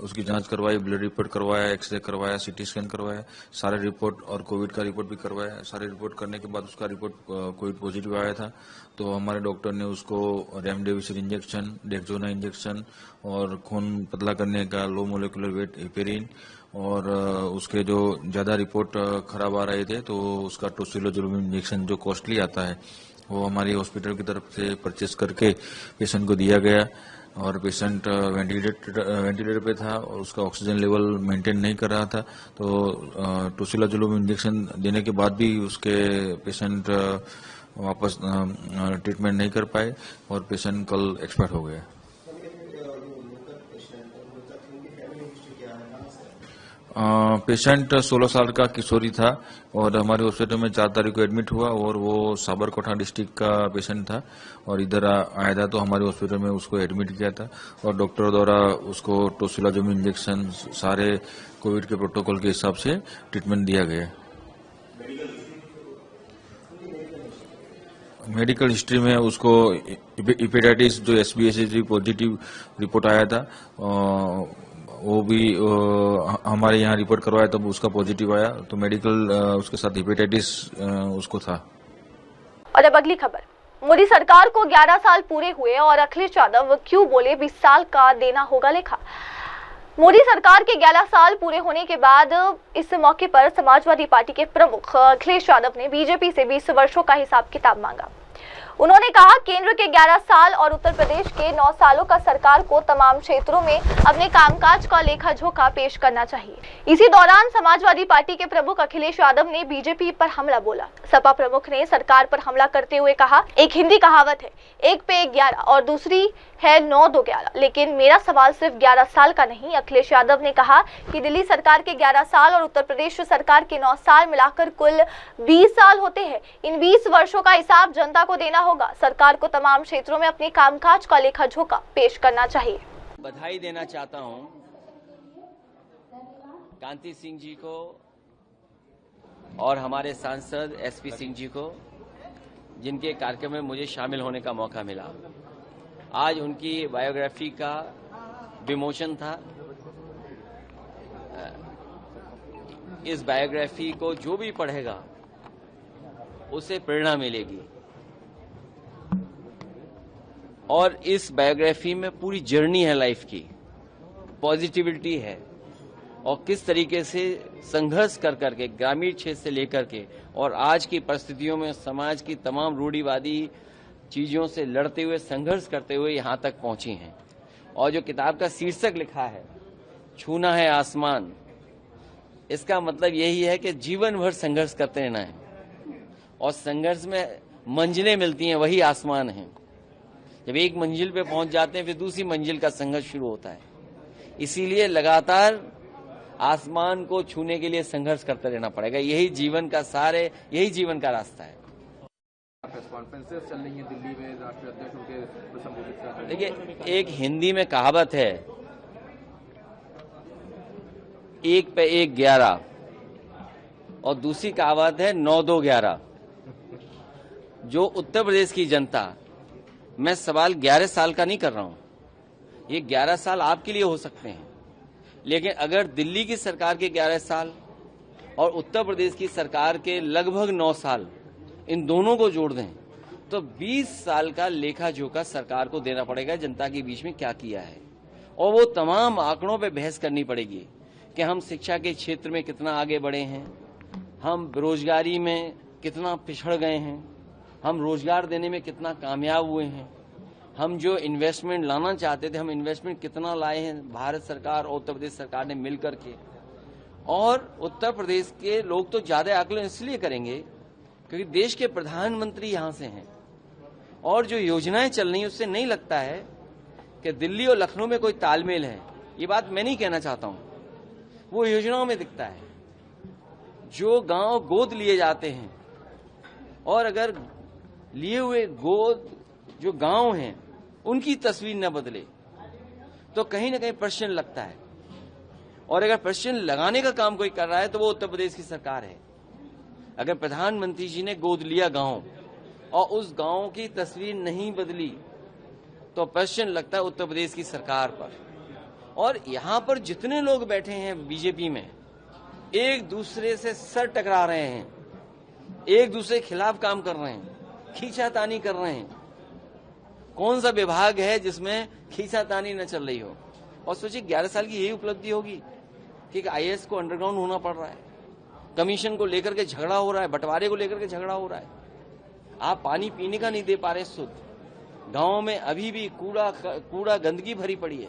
उसकी जांच करवाई, ब्लड रिपोर्ट करवाया, एक्सरे करवाया, सीटी स्कैन करवाया, सारे रिपोर्ट और कोविड का रिपोर्ट भी करवाया। सारे रिपोर्ट करने के बाद उसका रिपोर्ट कोविड पॉजिटिव आया था, तो हमारे डॉक्टर ने उसको रेमडेसिविर इंजेक्शन, डेक्सोना इंजेक्शन और खून पतला करने का लो मोलिकुलर वेट हेपेरिन और उसके जो ज्यादा रिपोर्ट खराब आ रहे थे तो उसका टोसिलोजुलूम इंजेक्शन जो कॉस्टली आता है वो हमारी हॉस्पिटल की तरफ से परचेस करके पेशेंट को दिया गया और पेशेंट वेंटिलेटर पे था और उसका ऑक्सीजन लेवल मेंटेन नहीं कर रहा था, तो टोसिलोजुलूम इंजेक्शन देने के बाद भी उसके पेशेंट वापस ट्रीटमेंट नहीं कर पाए और पेशेंट कल एक्सपायर हो गया। पेशेंट 16 साल का किशोरी था और हमारे हॉस्पिटल में 4 तारीख को एडमिट हुआ और वो साबरकोटा डिस्ट्रिक्ट का पेशेंट था और इधर आया था, तो हमारे हॉस्पिटल में उसको एडमिट किया था और डॉक्टर द्वारा उसको टोसिलोजुलूम इंजेक्शन सारे कोविड के प्रोटोकॉल के हिसाब से ट्रीटमेंट दिया गया। मेडिकल हिस्ट्री में उसको हेपेटाइटिस जो SBSG पॉजिटिव रिपोर्ट आया था, वो भी हमारे यहाँ रिपोर्ट करवाया तब उसका पॉजिटिव आया, तो मेडिकल उसके साथ हेपेटाइटिस उसको था। और अब अगली खबर। मोदी सरकार को 11 साल पूरे हुए और अखिलेश यादव क्यों बोले 20 साल का देना होगा लेखा। मोदी सरकार के 11 साल पूरे होने के बाद इस मौके पर समाजवादी पार्टी के प्रमुख अखिलेश यादव ने बीजेपी से 20 वर्षों का हिसाब किताब मांगा। उन्होंने कहा केंद्र के 11 साल और उत्तर प्रदेश के 9 सालों का सरकार को तमाम क्षेत्रों में अपने कामकाज का लेखा जोखा पेश करना चाहिए। इसी दौरान समाजवादी पार्टी के प्रमुख अखिलेश यादव ने बीजेपी पर हमला बोला। सपा प्रमुख ने सरकार पर हमला करते हुए कहा, एक हिंदी कहावत है, एक पे 11 और दूसरी है 9 2 11, लेकिन मेरा सवाल सिर्फ 11 साल का नहीं। अखिलेश यादव ने कहा कि दिल्ली सरकार के 11 साल और उत्तर प्रदेश सरकार के 9 साल मिलाकर कुल 20 साल होते हैं। इन 20 वर्षों का हिसाब जनता को देना होगा। सरकार को तमाम क्षेत्रों में अपने कामकाज का लेखा जोखा पेश करना चाहिए। बधाई देना चाहता हूं कांति सिंह जी को और हमारे सांसद एसपी सिंह जी को, जिनके कार्यक्रम में मुझे शामिल होने का मौका मिला। आज उनकी बायोग्राफी का विमोचन था। इस बायोग्राफी को जो भी पढ़ेगा उसे प्रेरणा मिलेगी और इस बायोग्राफी में पूरी जर्नी है लाइफ की, पॉजिटिविटी है और किस तरीके से संघर्ष कर करके ग्रामीण क्षेत्र से लेकर के और आज की परिस्थितियों में समाज की तमाम रूढ़िवादी चीजों से लड़ते हुए, संघर्ष करते हुए यहाँ तक पहुंची हैं। और जो किताब का शीर्षक लिखा है, छूना है आसमान, इसका मतलब यही है कि जीवन भर संघर्ष करते रहना है और संघर्ष में मंजिलें मिलती हैं, वही आसमान है। जब एक मंजिल पे पहुंच जाते हैं फिर दूसरी मंजिल का संघर्ष शुरू होता है। इसीलिए लगातार आसमान को छूने के लिए संघर्ष करते रहना पड़ेगा। यही जीवन का सार है, यही जीवन का रास्ता है। प्रेस कॉन्फ्रेंसेस चल रही है दिल्ली में, राष्ट्रीय अध्यक्ष उनके संबोधित कर रहे हैं। देखिए, एक हिंदी में कहावत है, एक पे 1 11 और दूसरी कहावत है 9 2 11। जो उत्तर प्रदेश की जनता, मैं सवाल 11 साल का नहीं कर रहा हूं, ये 11 साल आपके लिए हो सकते हैं, लेकिन अगर दिल्ली की सरकार के 11 साल और उत्तर प्रदेश की सरकार के लगभग 9 साल, इन दोनों को जोड़ दें तो 20 साल का लेखा जोखा सरकार को देना पड़ेगा जनता के बीच में क्या किया है। और वो तमाम आंकड़ों पे बहस करनी पड़ेगी कि हम शिक्षा के क्षेत्र में कितना आगे बढ़े हैं, हम बेरोजगारी में कितना पिछड़ गए हैं, हम रोजगार देने में कितना कामयाब हुए हैं, हम जो इन्वेस्टमेंट लाना चाहते थे हम इन्वेस्टमेंट कितना लाए हैं भारत सरकार और उत्तर प्रदेश सरकार ने मिलकर के। और उत्तर प्रदेश के लोग तो ज्यादा आकलन इसलिए करेंगे क्योंकि देश के प्रधानमंत्री यहां से हैं और जो योजनाएं चल रही हैं उससे नहीं लगता है कि दिल्ली और लखनऊ में कोई तालमेल है। ये बात मैं नहीं कहना चाहता हूं, वो योजनाओं में दिखता है। जो गांव गोद लिए जाते हैं और अगर लिए हुए गोद जो गांव हैं उनकी तस्वीर न बदले तो कहीं ना कहीं प्रश्न लगता है। और अगर प्रश्न लगाने का काम कोई कर रहा है तो वो उत्तर प्रदेश की सरकार है। अगर प्रधानमंत्री जी ने गोद लिया गांव और उस गांव की तस्वीर नहीं बदली तो प्रश्न लगता है उत्तर प्रदेश की सरकार पर। और यहां पर जितने लोग बैठे हैं बीजेपी में, एक दूसरे से सर टकरा रहे हैं, एक दूसरे के खिलाफ काम कर रहे हैं, खींचातानी कर रहे हैं। कौन सा विभाग है जिसमें खींचातानी न चल रही हो। और सोचिए 11 साल की यही उपलब्धि होगी कि आईएएस को अंडरग्राउंड होना पड़ रहा है, कमीशन को लेकर के झगड़ा हो रहा है, बंटवारे को लेकर के झगड़ा हो रहा है, आप पानी पीने का नहीं दे पा रहे शुद्ध, गांव में अभी भी कूड़ा गंदगी भरी पड़ी है,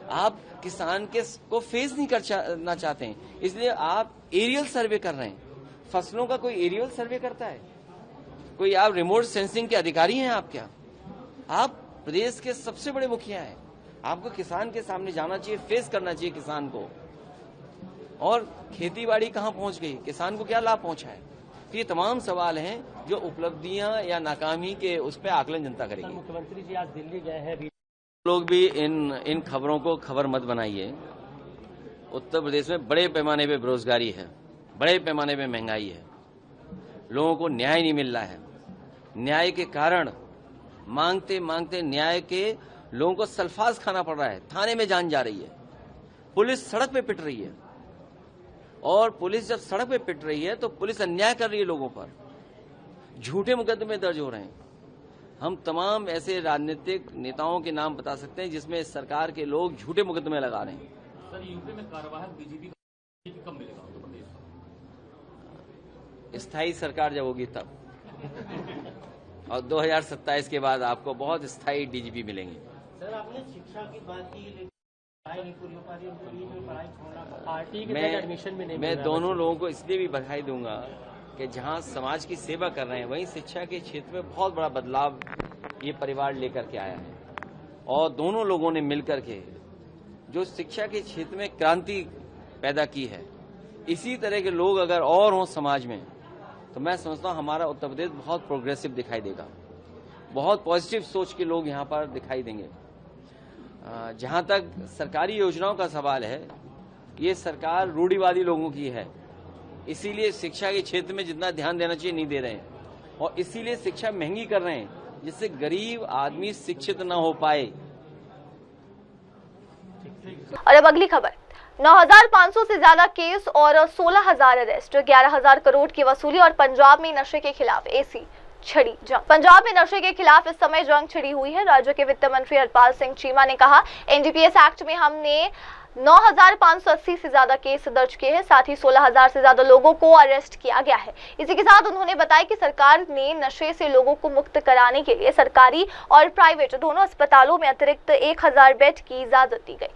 आप किसान के को फेस नहीं करना चाहते हैं, इसलिए आप एरियल सर्वे कर रहे हैं। फसलों का कोई एरियल सर्वे करता है? कोई आप रिमोट सेंसिंग के अधिकारी हैं? आप क्या? आप प्रदेश के सबसे बड़े मुखिया हैं, आपको किसान के सामने जाना चाहिए, फेस करना चाहिए किसान को। और खेतीबाड़ी कहां पहुंच गई, किसान को क्या लाभ पहुंचा है? तो ये तमाम सवाल हैं जो उपलब्धियां या नाकामी के उस पर आकलन जनता करेगी। मुख्यमंत्री जी आज दिल्ली गए हैं, लोग भी इन खबरों को खबर मत बनाइए। उत्तर प्रदेश में बड़े पैमाने पे बेरोजगारी है, बड़े पैमाने पे महंगाई है, लोगों को न्याय नहीं मिल रहा है। न्याय के कारण मांगते मांगते न्याय के लोगों को सल्फास खाना पड़ रहा है, थाने में जान जा रही है, पुलिस सड़क पे पिट रही है। और पुलिस जब सड़क पे पिट रही है तो पुलिस अन्याय कर रही है लोगों पर, झूठे मुकदमे दर्ज हो रहे हैं। हम तमाम ऐसे राजनीतिक नेताओं के नाम बता सकते हैं जिसमें सरकार के लोग झूठे मुकदमे लगा रहे हैं। सर, यूपी में कार्यवाहक बीजेपी कब मिलेगा उत्तर प्रदेश? स्थायी सरकार जब होगी तब। और 2027 के बाद आपको बहुत स्थायी डीजीपी मिलेंगे। सर, आपने शिक्षा की बात की, पढ़ाई नहीं पूरी हो पा रही, उनको ये जो पढ़ाई छोड़ना, आरटी के तहत एडमिशन भी नहीं मिल रहा है। मैं दोनों लोगों को इसलिए भी बधाई दूंगा कि जहां समाज की सेवा कर रहे हैं वहीं शिक्षा के क्षेत्र में बहुत बड़ा बदलाव ये परिवार लेकर के आया है और दोनों लोगों ने मिलकर के जो शिक्षा के क्षेत्र में क्रांति पैदा की है, इसी तरह के लोग अगर और हों समाज में तो मैं समझता हूं हमारा उत्तर प्रदेश बहुत प्रोग्रेसिव दिखाई देगा, बहुत पॉजिटिव सोच के लोग यहाँ पर दिखाई देंगे। जहां तक सरकारी योजनाओं का सवाल है, ये सरकार रूढ़िवादी लोगों की है, इसीलिए शिक्षा के क्षेत्र में जितना ध्यान देना चाहिए नहीं दे रहे हैं और इसीलिए शिक्षा महंगी कर रहे हैं जिससे गरीब आदमी शिक्षित न हो पाए। और अब अगली खबर, 9,500 से ज्यादा केस और 16,000 अरेस्ट, 11,000 करोड़ की वसूली और पंजाब में नशे के खिलाफ ऐसी छिड़ी जंग। पंजाब में नशे के खिलाफ इस समय जंग छिड़ी हुई है। राज्य के वित्त मंत्री हरपाल सिंह चीमा ने कहा, एनडीपीएस एक्ट में हमने 9,580 से ज्यादा केस दर्ज किए हैं, साथ ही 16,000 से ज्यादा लोगों को अरेस्ट किया गया है। इसी के साथ उन्होंने बताया कि सरकार ने नशे से लोगों को मुक्त कराने के लिए सरकारी और प्राइवेट दोनों अस्पतालों में अतिरिक्त 1,000 बेड की इजाजत दी गई।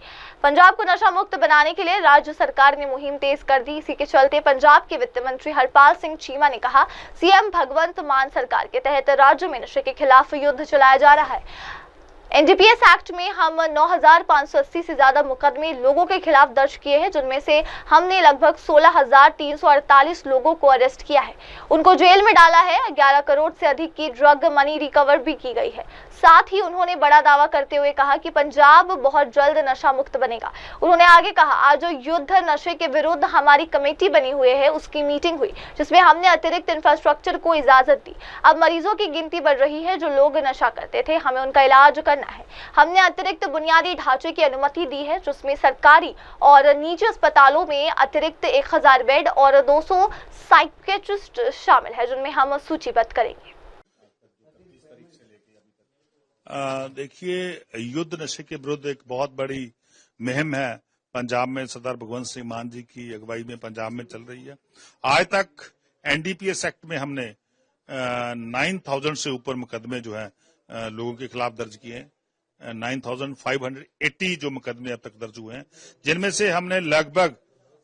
पंजाब को नशा मुक्त बनाने के लिए राज्य सरकार ने मुहिम तेज कर दी। इसी के चलते पंजाब के वित्त मंत्री हरपाल सिंह चीमा ने कहा, सीएम भगवंत मान सरकार के तहत राज्य में नशे के खिलाफ युद्ध चलाया जा रहा है। एनडीपीएस एक्ट में हम 9,580 से ज्यादा मुकदमे लोगों के खिलाफ दर्ज किए हैं, जिनमें से हमने लगभग 16,348 लोगों को अरेस्ट किया है, उनको जेल में डाला है। 11 करोड़ से अधिक की ड्रग मनी रिकवर भी की गई है। साथ ही उन्होंने बड़ा दावा करते हुए कहा कि पंजाब बहुत जल्द नशा मुक्त बनेगा। उन्होंने आगे कहा, आज युद्ध नशे के विरुद्ध हमारी कमेटी बनी हुई है, उसकी मीटिंग हुई जिसमें हमने अतिरिक्त इंफ्रास्ट्रक्चर को इजाजत दी। अब मरीजों की गिनती बढ़ रही है, जो लोग नशा करते थे, हमें उनका इलाज करना है। हमने अतिरिक्त बुनियादी ढांचे की अनुमति दी है, जिसमें सरकारी और निजी अस्पतालों में अतिरिक्त 1,000 बेड और 200 साइकियाट्रिस्ट शामिल है, जिनमें हम सूचीबद्ध करेंगे। देखिए, युद्ध नशे के विरुद्ध एक बहुत बड़ी मुहिम है पंजाब में, सरदार भगवंत सिंह मान जी की अगुवाई में पंजाब में चल रही है। आज तक एनडीपीएस एक्ट में हमने 9,000 से ऊपर मुकदमे जो है लोगों के खिलाफ दर्ज किए हैं। 9,580 जो मुकदमे अब तक दर्ज हुए हैं, जिनमें से हमने लगभग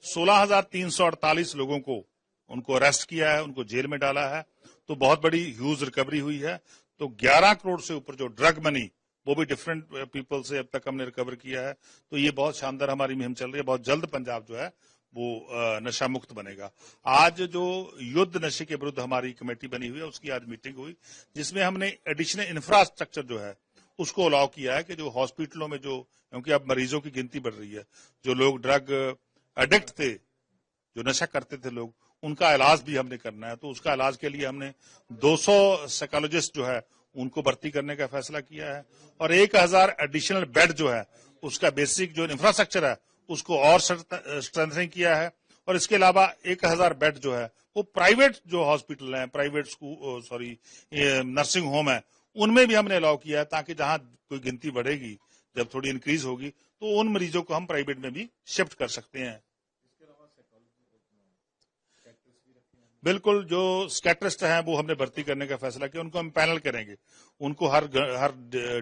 16,348 लोगों को उनको अरेस्ट किया है, उनको जेल में डाला है। तो बहुत बड़ी ह्यूज रिकवरी हुई है। तो 11 करोड़ से ऊपर जो ड्रग मनी, वो भी डिफरेंट पीपल से अब तक हमने रिकवर किया है। तो ये बहुत शानदार हमारी मुहिम चल रही है। बहुत जल्द पंजाब जो है वो नशा मुक्त बनेगा। आज जो युद्ध नशे के विरुद्ध हमारी कमेटी बनी हुई है, उसकी आज मीटिंग हुई, जिसमें हमने एडिशनल इंफ्रास्ट्रक्चर जो है उसको अलाउ किया है कि जो हॉस्पिटलों में जो, क्योंकि अब मरीजों की गिनती बढ़ रही है, जो लोग ड्रग एडिक्ट थे, जो नशा करते थे लोग, उनका इलाज भी हमने करना है। तो उसका इलाज के लिए हमने 200 साइकोलॉजिस्ट जो है उनको भर्ती करने का फैसला किया है और 1,000 एडिशनल बेड जो है उसका बेसिक जो इंफ्रास्ट्रक्चर है उसको और स्ट्रेंथनिंग किया है। और इसके अलावा 1,000 बेड जो है वो प्राइवेट जो हॉस्पिटल हैं, प्राइवेट नर्सिंग होम है, उनमें भी हमने अलाउ किया है, ताकि जहां कोई गिनती बढ़ेगी, जब थोड़ी इंक्रीज होगी, तो उन मरीजों को हम प्राइवेट में भी शिफ्ट कर सकते हैं। बिल्कुल, जो स्कैटरिस्ट हैं वो हमने भर्ती करने का फैसला किया, उनको हम पैनल करेंगे, उनको हर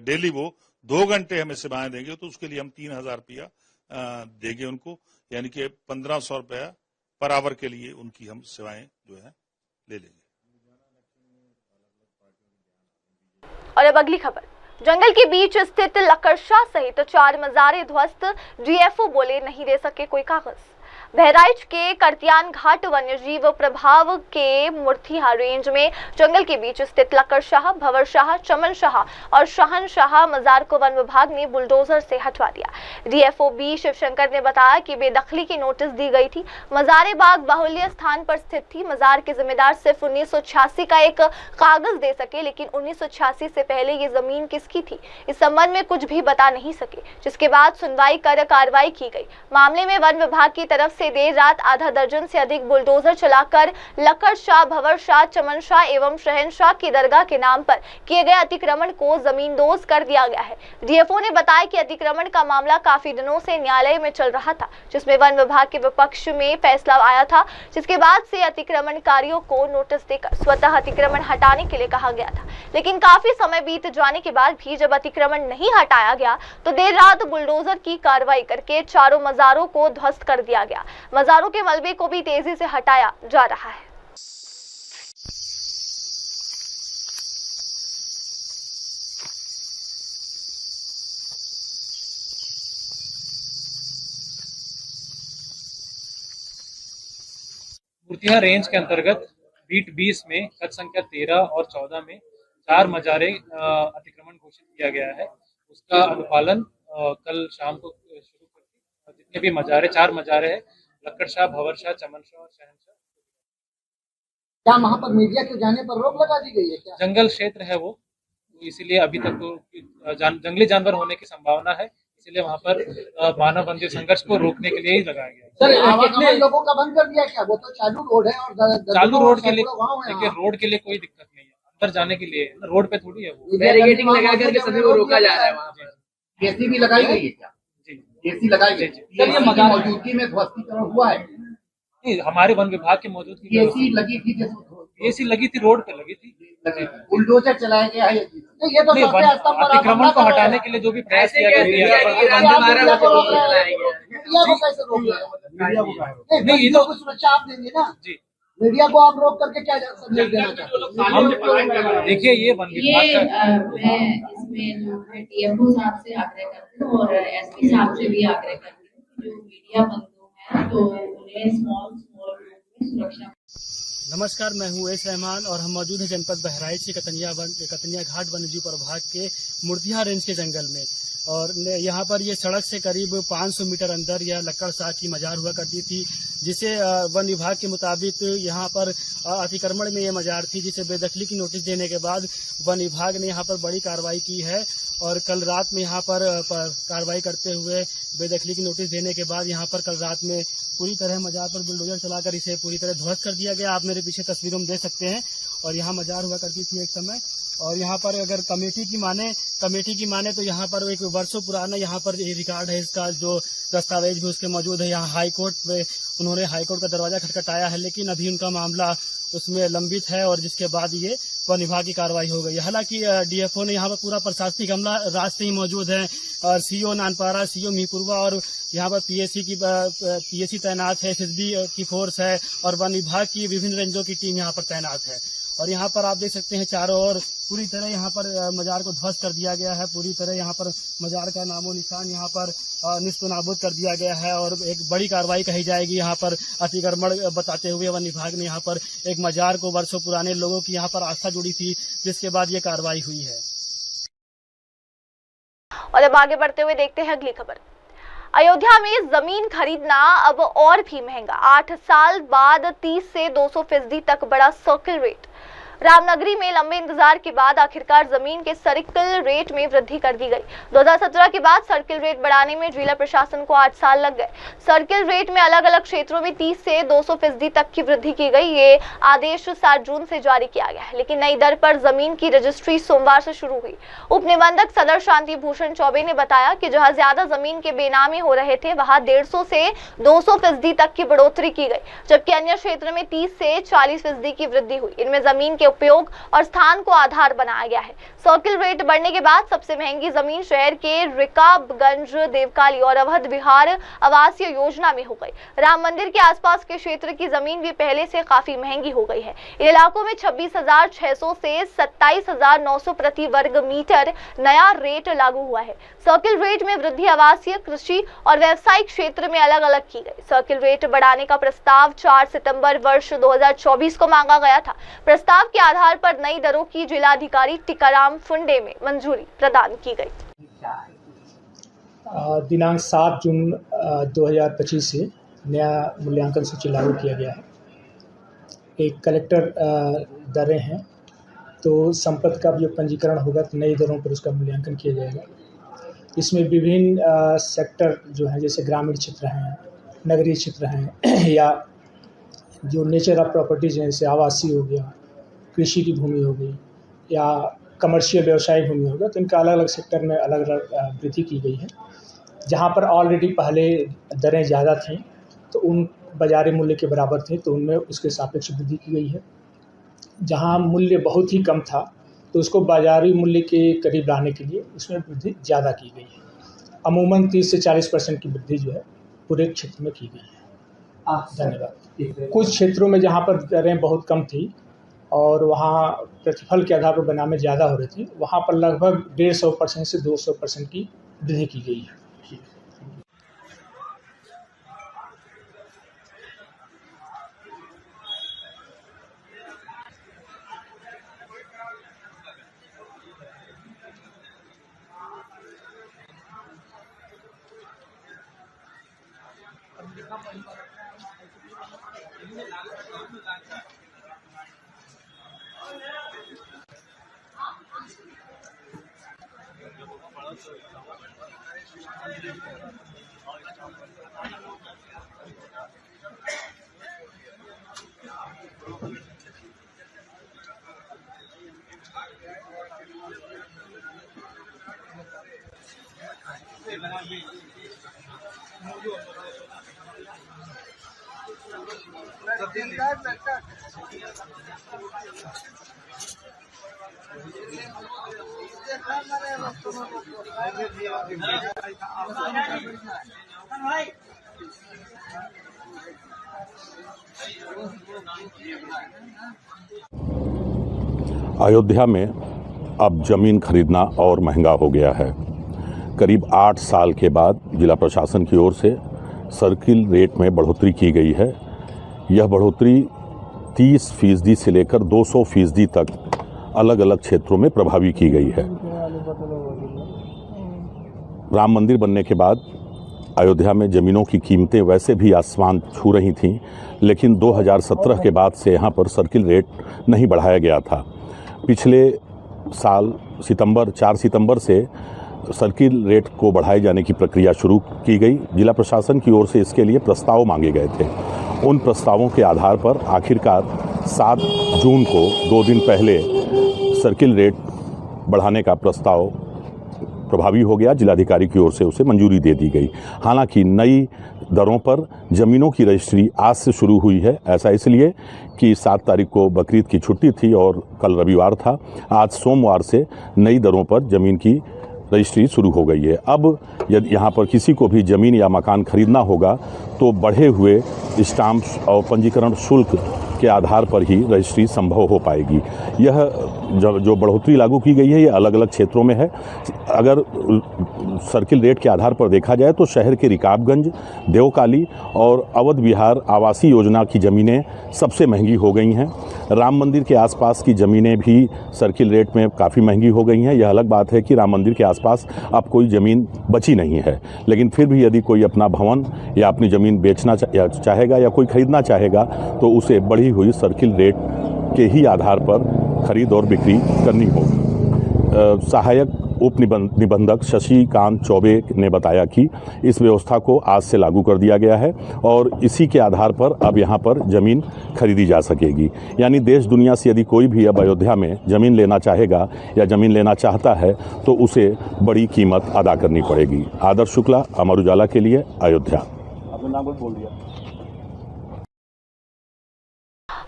डेली वो 2 घंटे हमें सेवाएं देंगे। तो उसके लिए हम 3,000 रुपया देंगे उनको, यानी कि 1,500 रुपया पर आवर के लिए उनकी हम सेवाएं जो है ले लेंगे। और अब अगली खबर, जंगल के बीच स्थित लकड़शाह सहित 4 मजारे ध्वस्त, डीएफओ बोले नहीं दे सके कोई कागज। बहराइच के करतियान घाट वन्यजीव प्रभाव के मुर्थिया रेंज में जंगल के बीच स्थित लकड़शाह, भंवरशाह, चमनशाह और शहनशाह मजार को वन विभाग ने बुलडोजर से हटवा दिया। डीएफओ बी शिवशंकर ने बताया कि बेदखली की नोटिस दी गई थी। मजारे बाग बाहुल्य स्थान पर स्थित थी। मजार के जिम्मेदार सिर्फ 1986 का एक कागज दे सके, लेकिन 1986 से पहले ये जमीन किसकी थी इस संबंध में कुछ भी बता नहीं सके, जिसके बाद सुनवाई कर कार्रवाई की गई। मामले में वन विभाग की तरफ से से देर रात आधा दर्जन से अधिक बुलडोजर चलाकर लक्कड़ शाह, भंवर शाह, चमन शाह एवं शहनशाह की दरगाह के नाम पर किए गए अतिक्रमण को जमींदोज कर दिया गया है। डीएफओ ने बताया कि अतिक्रमण का मामला काफी दिनों से न्यायालय में चल रहा था, जिसमें वन विभाग के विपक्ष में फैसला आया था, जिसके बाद से अतिक्रमणकारियों को नोटिस देकर स्वतः अतिक्रमण हटाने के लिए कहा गया था। लेकिन काफी समय बीत जाने के बाद भी जब अतिक्रमण नहीं हटाया गया तो देर रात बुलडोजर की कार्रवाई करके चारों मजारों को ध्वस्त कर दिया गया। मजारों के मलबे को भी तेजी से हटाया जा रहा है। मूर्तियां रेंज के अंतर्गत बीट 20 में कद संख्या 13 और 14 में 4 मजारे अतिक्रमण घोषित किया गया है। उसका अनुपालन कल शाम को शुरू करके जितने भी मजारे 4 मजारे हैं, लक्कड़ शाह, भंवर शाह, चमन शाह और शहनशाह। क्या वहाँ पर मीडिया के जाने पर रोक लगा दी गई है क्या? जंगल क्षेत्र है वो, तो इसीलिए अभी तक तो जंगली जानवर होने की संभावना है, इसलिए वहाँ पर मानव वन्य संघर्ष को रोकने के लिए ही लगाया गया। सर, कितने लोगों का बंद कर दिया क्या? वो तो चालू रोड है और चालू रोड के लिए देखिए, रोड के लिए कोई दिक्कत नहीं है, अंदर जाने के लिए रोड पे थोड़ी है वो। बैरिकेडिंग लगा करके सभी को रोका जा रहा है वहाँ पर। केसी भी लगाई गई है क्या? जी, केसी लगाई गई। सर, ये मौजूदगी में ध्वस्तीकरण हुआ है? नहीं, हमारे वन विभाग की मौजूदगी केसी लगी थी, केसी लगी थी, रोड पे लगी थी। बुलडोजर चलाया गया है, ये तो अतिक्रमण को हटाने के लिए जो भी प्रयास किया गया नहीं, तो सुरक्षा आप देंगे ना जी। मीडिया को आप रोक करके क्या संदेश देना चाहते हैं? देखिए, ये वन विभाग मैं इसमें जो है डीएफओ साहब से आग्रह करती हूँ और एसपी साहब से भी आग्रह करती हूँ, जो मीडिया बंधु हैं तो उन्हें स्मॉल ग्रुप में सुरक्षा। नमस्कार, मैं हूँ एस रहमान और हम मौजूद हैं जनपद बहराइच के कतनिया घाट वन्यजीव प्रभाग के मूर्तियां रेंज के जंगल में। और यहाँ पर ये सड़क से करीब 500 मीटर अंदर यह लक्कड़ शाह की मजार हुआ करती थी, जिसे वन विभाग के मुताबिक यहाँ पर अतिक्रमण में ये मजार थी, जिसे बेदखली की नोटिस देने के बाद वन विभाग ने यहाँ पर बड़ी कार्रवाई की है। और कल रात में यहाँ पर कार्रवाई करते हुए बेदखली की नोटिस देने के बाद यहाँ पर कल रात में पूरी तरह मजार पर बुलडोजर चलाकर इसे पूरी तरह ध्वस्त कर दिया गया। आप मेरे पीछे तस्वीरों में देख सकते हैं। और यहाँ मजार हुआ करती थी एक समय। और यहाँ पर अगर कमेटी की माने तो यहाँ पर एक वर्षों पुराना यहाँ पर रिकॉर्ड है, इसका जो दस्तावेज भी उसके मौजूद है। यहाँ हाईकोर्ट में उन्होंने हाईकोर्ट का दरवाजा खटखटाया है, लेकिन अभी उनका मामला उसमें लंबित है और जिसके बाद ये वन विभाग की कार्रवाई हो गई। हालांकि डीएफओ ने यहाँ पर पूरा प्रशासनिक अमला रास्ते ही मौजूद है और सीओ नानपारा, सीओ मीपुरवा और यहाँ पर पीएसी तैनात है, एसएसबी की फोर्स है और वन विभाग की विभिन्न रेंजों की टीम यहाँ पर तैनात है। और यहाँ पर आप देख सकते हैं चारों ओर पूरी तरह यहाँ पर मजार को ध्वस्त कर दिया गया है। पूरी तरह यहाँ पर मजार का नामो निशान यहाँ पर निस्त नाबूद कर दिया गया है और एक बड़ी कार्रवाई कही जाएगी। यहाँ पर अतिक्रमण बताते हुए वन विभाग ने यहाँ पर एक मजार को वर्षों पुराने लोगों की यहाँ पर आस्था जुड़ी थी, जिसके बाद ये कार्रवाई हुई है। और अब आगे बढ़ते हुए देखते हैं अगली खबर। अयोध्या में जमीन खरीदना अब और भी महंगा। 8 साल बाद 30 से 200% तक बढ़ा सर्किल रेट। रामनगरी में लंबे इंतजार के बाद आखिरकार जमीन के सर्किल रेट में वृद्धि कर दी गई। 2017 के बाद सर्किल रेट बढ़ाने में जिला प्रशासन को 8 साल लग गए। सर्किल रेट में अलग अलग क्षेत्रों में 30 से 200% तक की वृद्धि की गई। ये आदेश 7 जून से जारी किया गया है, लेकिन नई दर पर जमीन की रजिस्ट्री सोमवार से शुरू हुई। उप निबंधक सदर शांति भूषण चौबे ने बताया कि जहां ज्यादा जमीन के बेनामी हो रहे थे, वहां 150 से 200% तक की बढ़ोतरी की गई, जबकि अन्य क्षेत्र में 30 से 40% की वृद्धि हुई। इनमें जमीन के उपयोग और स्थान को आधार बनाया गया है। सर्किल रेट बढ़ने के बाद सबसे महंगी जमीन शहर के रिकाबगंज, देवकाली और अवध विहार आवासीय योजना में हो गई। राम मंदिर के आसपास के क्षेत्र की जमीन भी पहले से काफी महंगी हो गई है। इन इलाकों में 26,600 से 27,900 प्रति वर्ग मीटर नया रेट लागू हुआ है। सर्किल रेट में वृद्धि आवासीय, कृषि और व्यावसायिक क्षेत्र में अलग अलग की गई। सर्किल रेट बढ़ाने का प्रस्ताव 4 सितंबर वर्ष 2024 को मांगा गया था। प्रस्ताव के आधार पर नई दरों की जिलाधिकारी टीकाराम फुंडे में मंजूरी प्रदान की गई। दिनांक 7 जून 2025 से नया मूल्यांकन सूची लागू किया गया है। एक कलेक्टर दरें हैं, तो संपत्ति का जो पंजीकरण होगा तो नई दरों पर उसका मूल्यांकन किया जाएगा। इसमें विभिन्न सेक्टर जो है, जैसे ग्रामीण क्षेत्र हैं, नगरीय क्षेत्र हैं या जो नेचर ऑफ प्रॉपर्टीज़ हैं, जैसे आवासीय हो गया, कृषि की भूमि हो गई या कमर्शियल व्यवसायिक भूमि हो गया, तो इनका अलग अलग सेक्टर में अलग अलग वृद्धि की गई है। जहाँ पर ऑलरेडी पहले दरें ज़्यादा थीं तो उन बाज़ारी मूल्य के बराबर थी, तो उनमें उसके सापेक्ष वृद्धि की गई है। जहाँ मूल्य बहुत ही कम था तो उसको बाज़ारी मूल्य के करीब लाने के लिए उसमें वृद्धि ज़्यादा की गई है। अमूमन 30 से 40% की वृद्धि जो है पूरे क्षेत्र में की गई है। धन्यवाद। कुछ क्षेत्रों में जहाँ पर दरें बहुत कम थी और वहाँ प्रतिफल के आधार पर बनामे ज़्यादा हो रही थी, वहाँ पर लगभग 150% से 200% की वृद्धि की गई है। अयोध्या में अब ज़मीन खरीदना और महंगा हो गया है। करीब 8 साल के बाद जिला प्रशासन की ओर से सर्किल रेट में बढ़ोतरी की गई है। यह बढ़ोतरी 30% से लेकर 200% तक अलग अलग क्षेत्रों में प्रभावी की गई है। राम मंदिर बनने के बाद अयोध्या में ज़मीनों की कीमतें वैसे भी आसमान छू रही थीं, लेकिन 2017 के बाद से यहाँ पर सर्किल रेट नहीं बढ़ाया गया था। पिछले साल 4 सितंबर से सर्किल रेट को बढ़ाए जाने की प्रक्रिया शुरू की गई। जिला प्रशासन की ओर से इसके लिए प्रस्ताव मांगे गए थे। उन प्रस्तावों के आधार पर आखिरकार 7 जून को 2 दिन पहले सर्किल रेट बढ़ाने का प्रस्ताव प्रभावी हो गया। जिलाधिकारी की ओर से उसे मंजूरी दे दी गई। हालांकि नई दरों पर ज़मीनों की रजिस्ट्री आज से शुरू हुई है। ऐसा इसलिए कि 7 तारीख को बकरीद की छुट्टी थी और कल रविवार था। आज सोमवार से नई दरों पर ज़मीन की रजिस्ट्री शुरू हो गई है। अब यदि यहाँ पर किसी को भी ज़मीन या मकान खरीदना होगा तो बढ़े हुए स्टाम्प और पंजीकरण शुल्क के आधार पर ही रजिस्ट्री संभव हो पाएगी। यह जो बढ़ोतरी लागू की गई है ये अलग अलग क्षेत्रों में है। अगर सर्किल रेट के आधार पर देखा जाए तो शहर के रिकाबगंज, देवकाली और अवध विहार आवासीय योजना की ज़मीनें सबसे महंगी हो गई हैं। राम मंदिर के आसपास की ज़मीनें भी सर्किल रेट में काफ़ी महंगी हो गई हैं। यह अलग बात है कि राम मंदिर के आसपास अब कोई ज़मीन बची नहीं है, लेकिन फिर भी यदि कोई अपना भवन या अपनी ज़मीन बेचना चाहेगा या कोई खरीदना चाहेगा तो उसे बढ़ी हुई सर्किल रेट के ही आधार पर खरीद और बिक्री करनी होगी। सहायक उप निबंधक शशिकांत चौबे ने बताया कि इस व्यवस्था को आज से लागू कर दिया गया है और इसी के आधार पर अब यहाँ पर ज़मीन खरीदी जा सकेगी। यानी देश दुनिया से यदि कोई भी अब अयोध्या में ज़मीन लेना चाहेगा या ज़मीन लेना चाहता है तो उसे बड़ी कीमत अदा करनी पड़ेगी। आदर्श शुक्ला, अमर उजाला के लिए, अयोध्या। आपने नाम बोल दिया।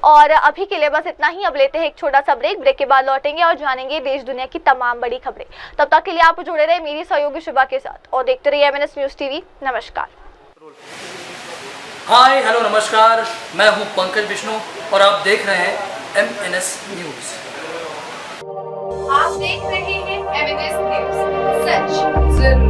और अभी के लिए बस इतना ही। अब लेते हैं एक छोटा सा ब्रेक। ब्रेक के बाद लौटेंगे और जानेंगे देश दुनिया की तमाम बड़ी खबरें। तब तक के लिए आप जुड़े रहे मेरी सहयोगी शुभा के साथ और देखते रहिए MNS न्यूज टीवी। नमस्कार। हाय हेलो नमस्कार, मैं हूं पंकज विष्णु और आप देख रहे हैं MNS न्यूज। आप देख रहे हैं MNS न्यूज, सच जरूर।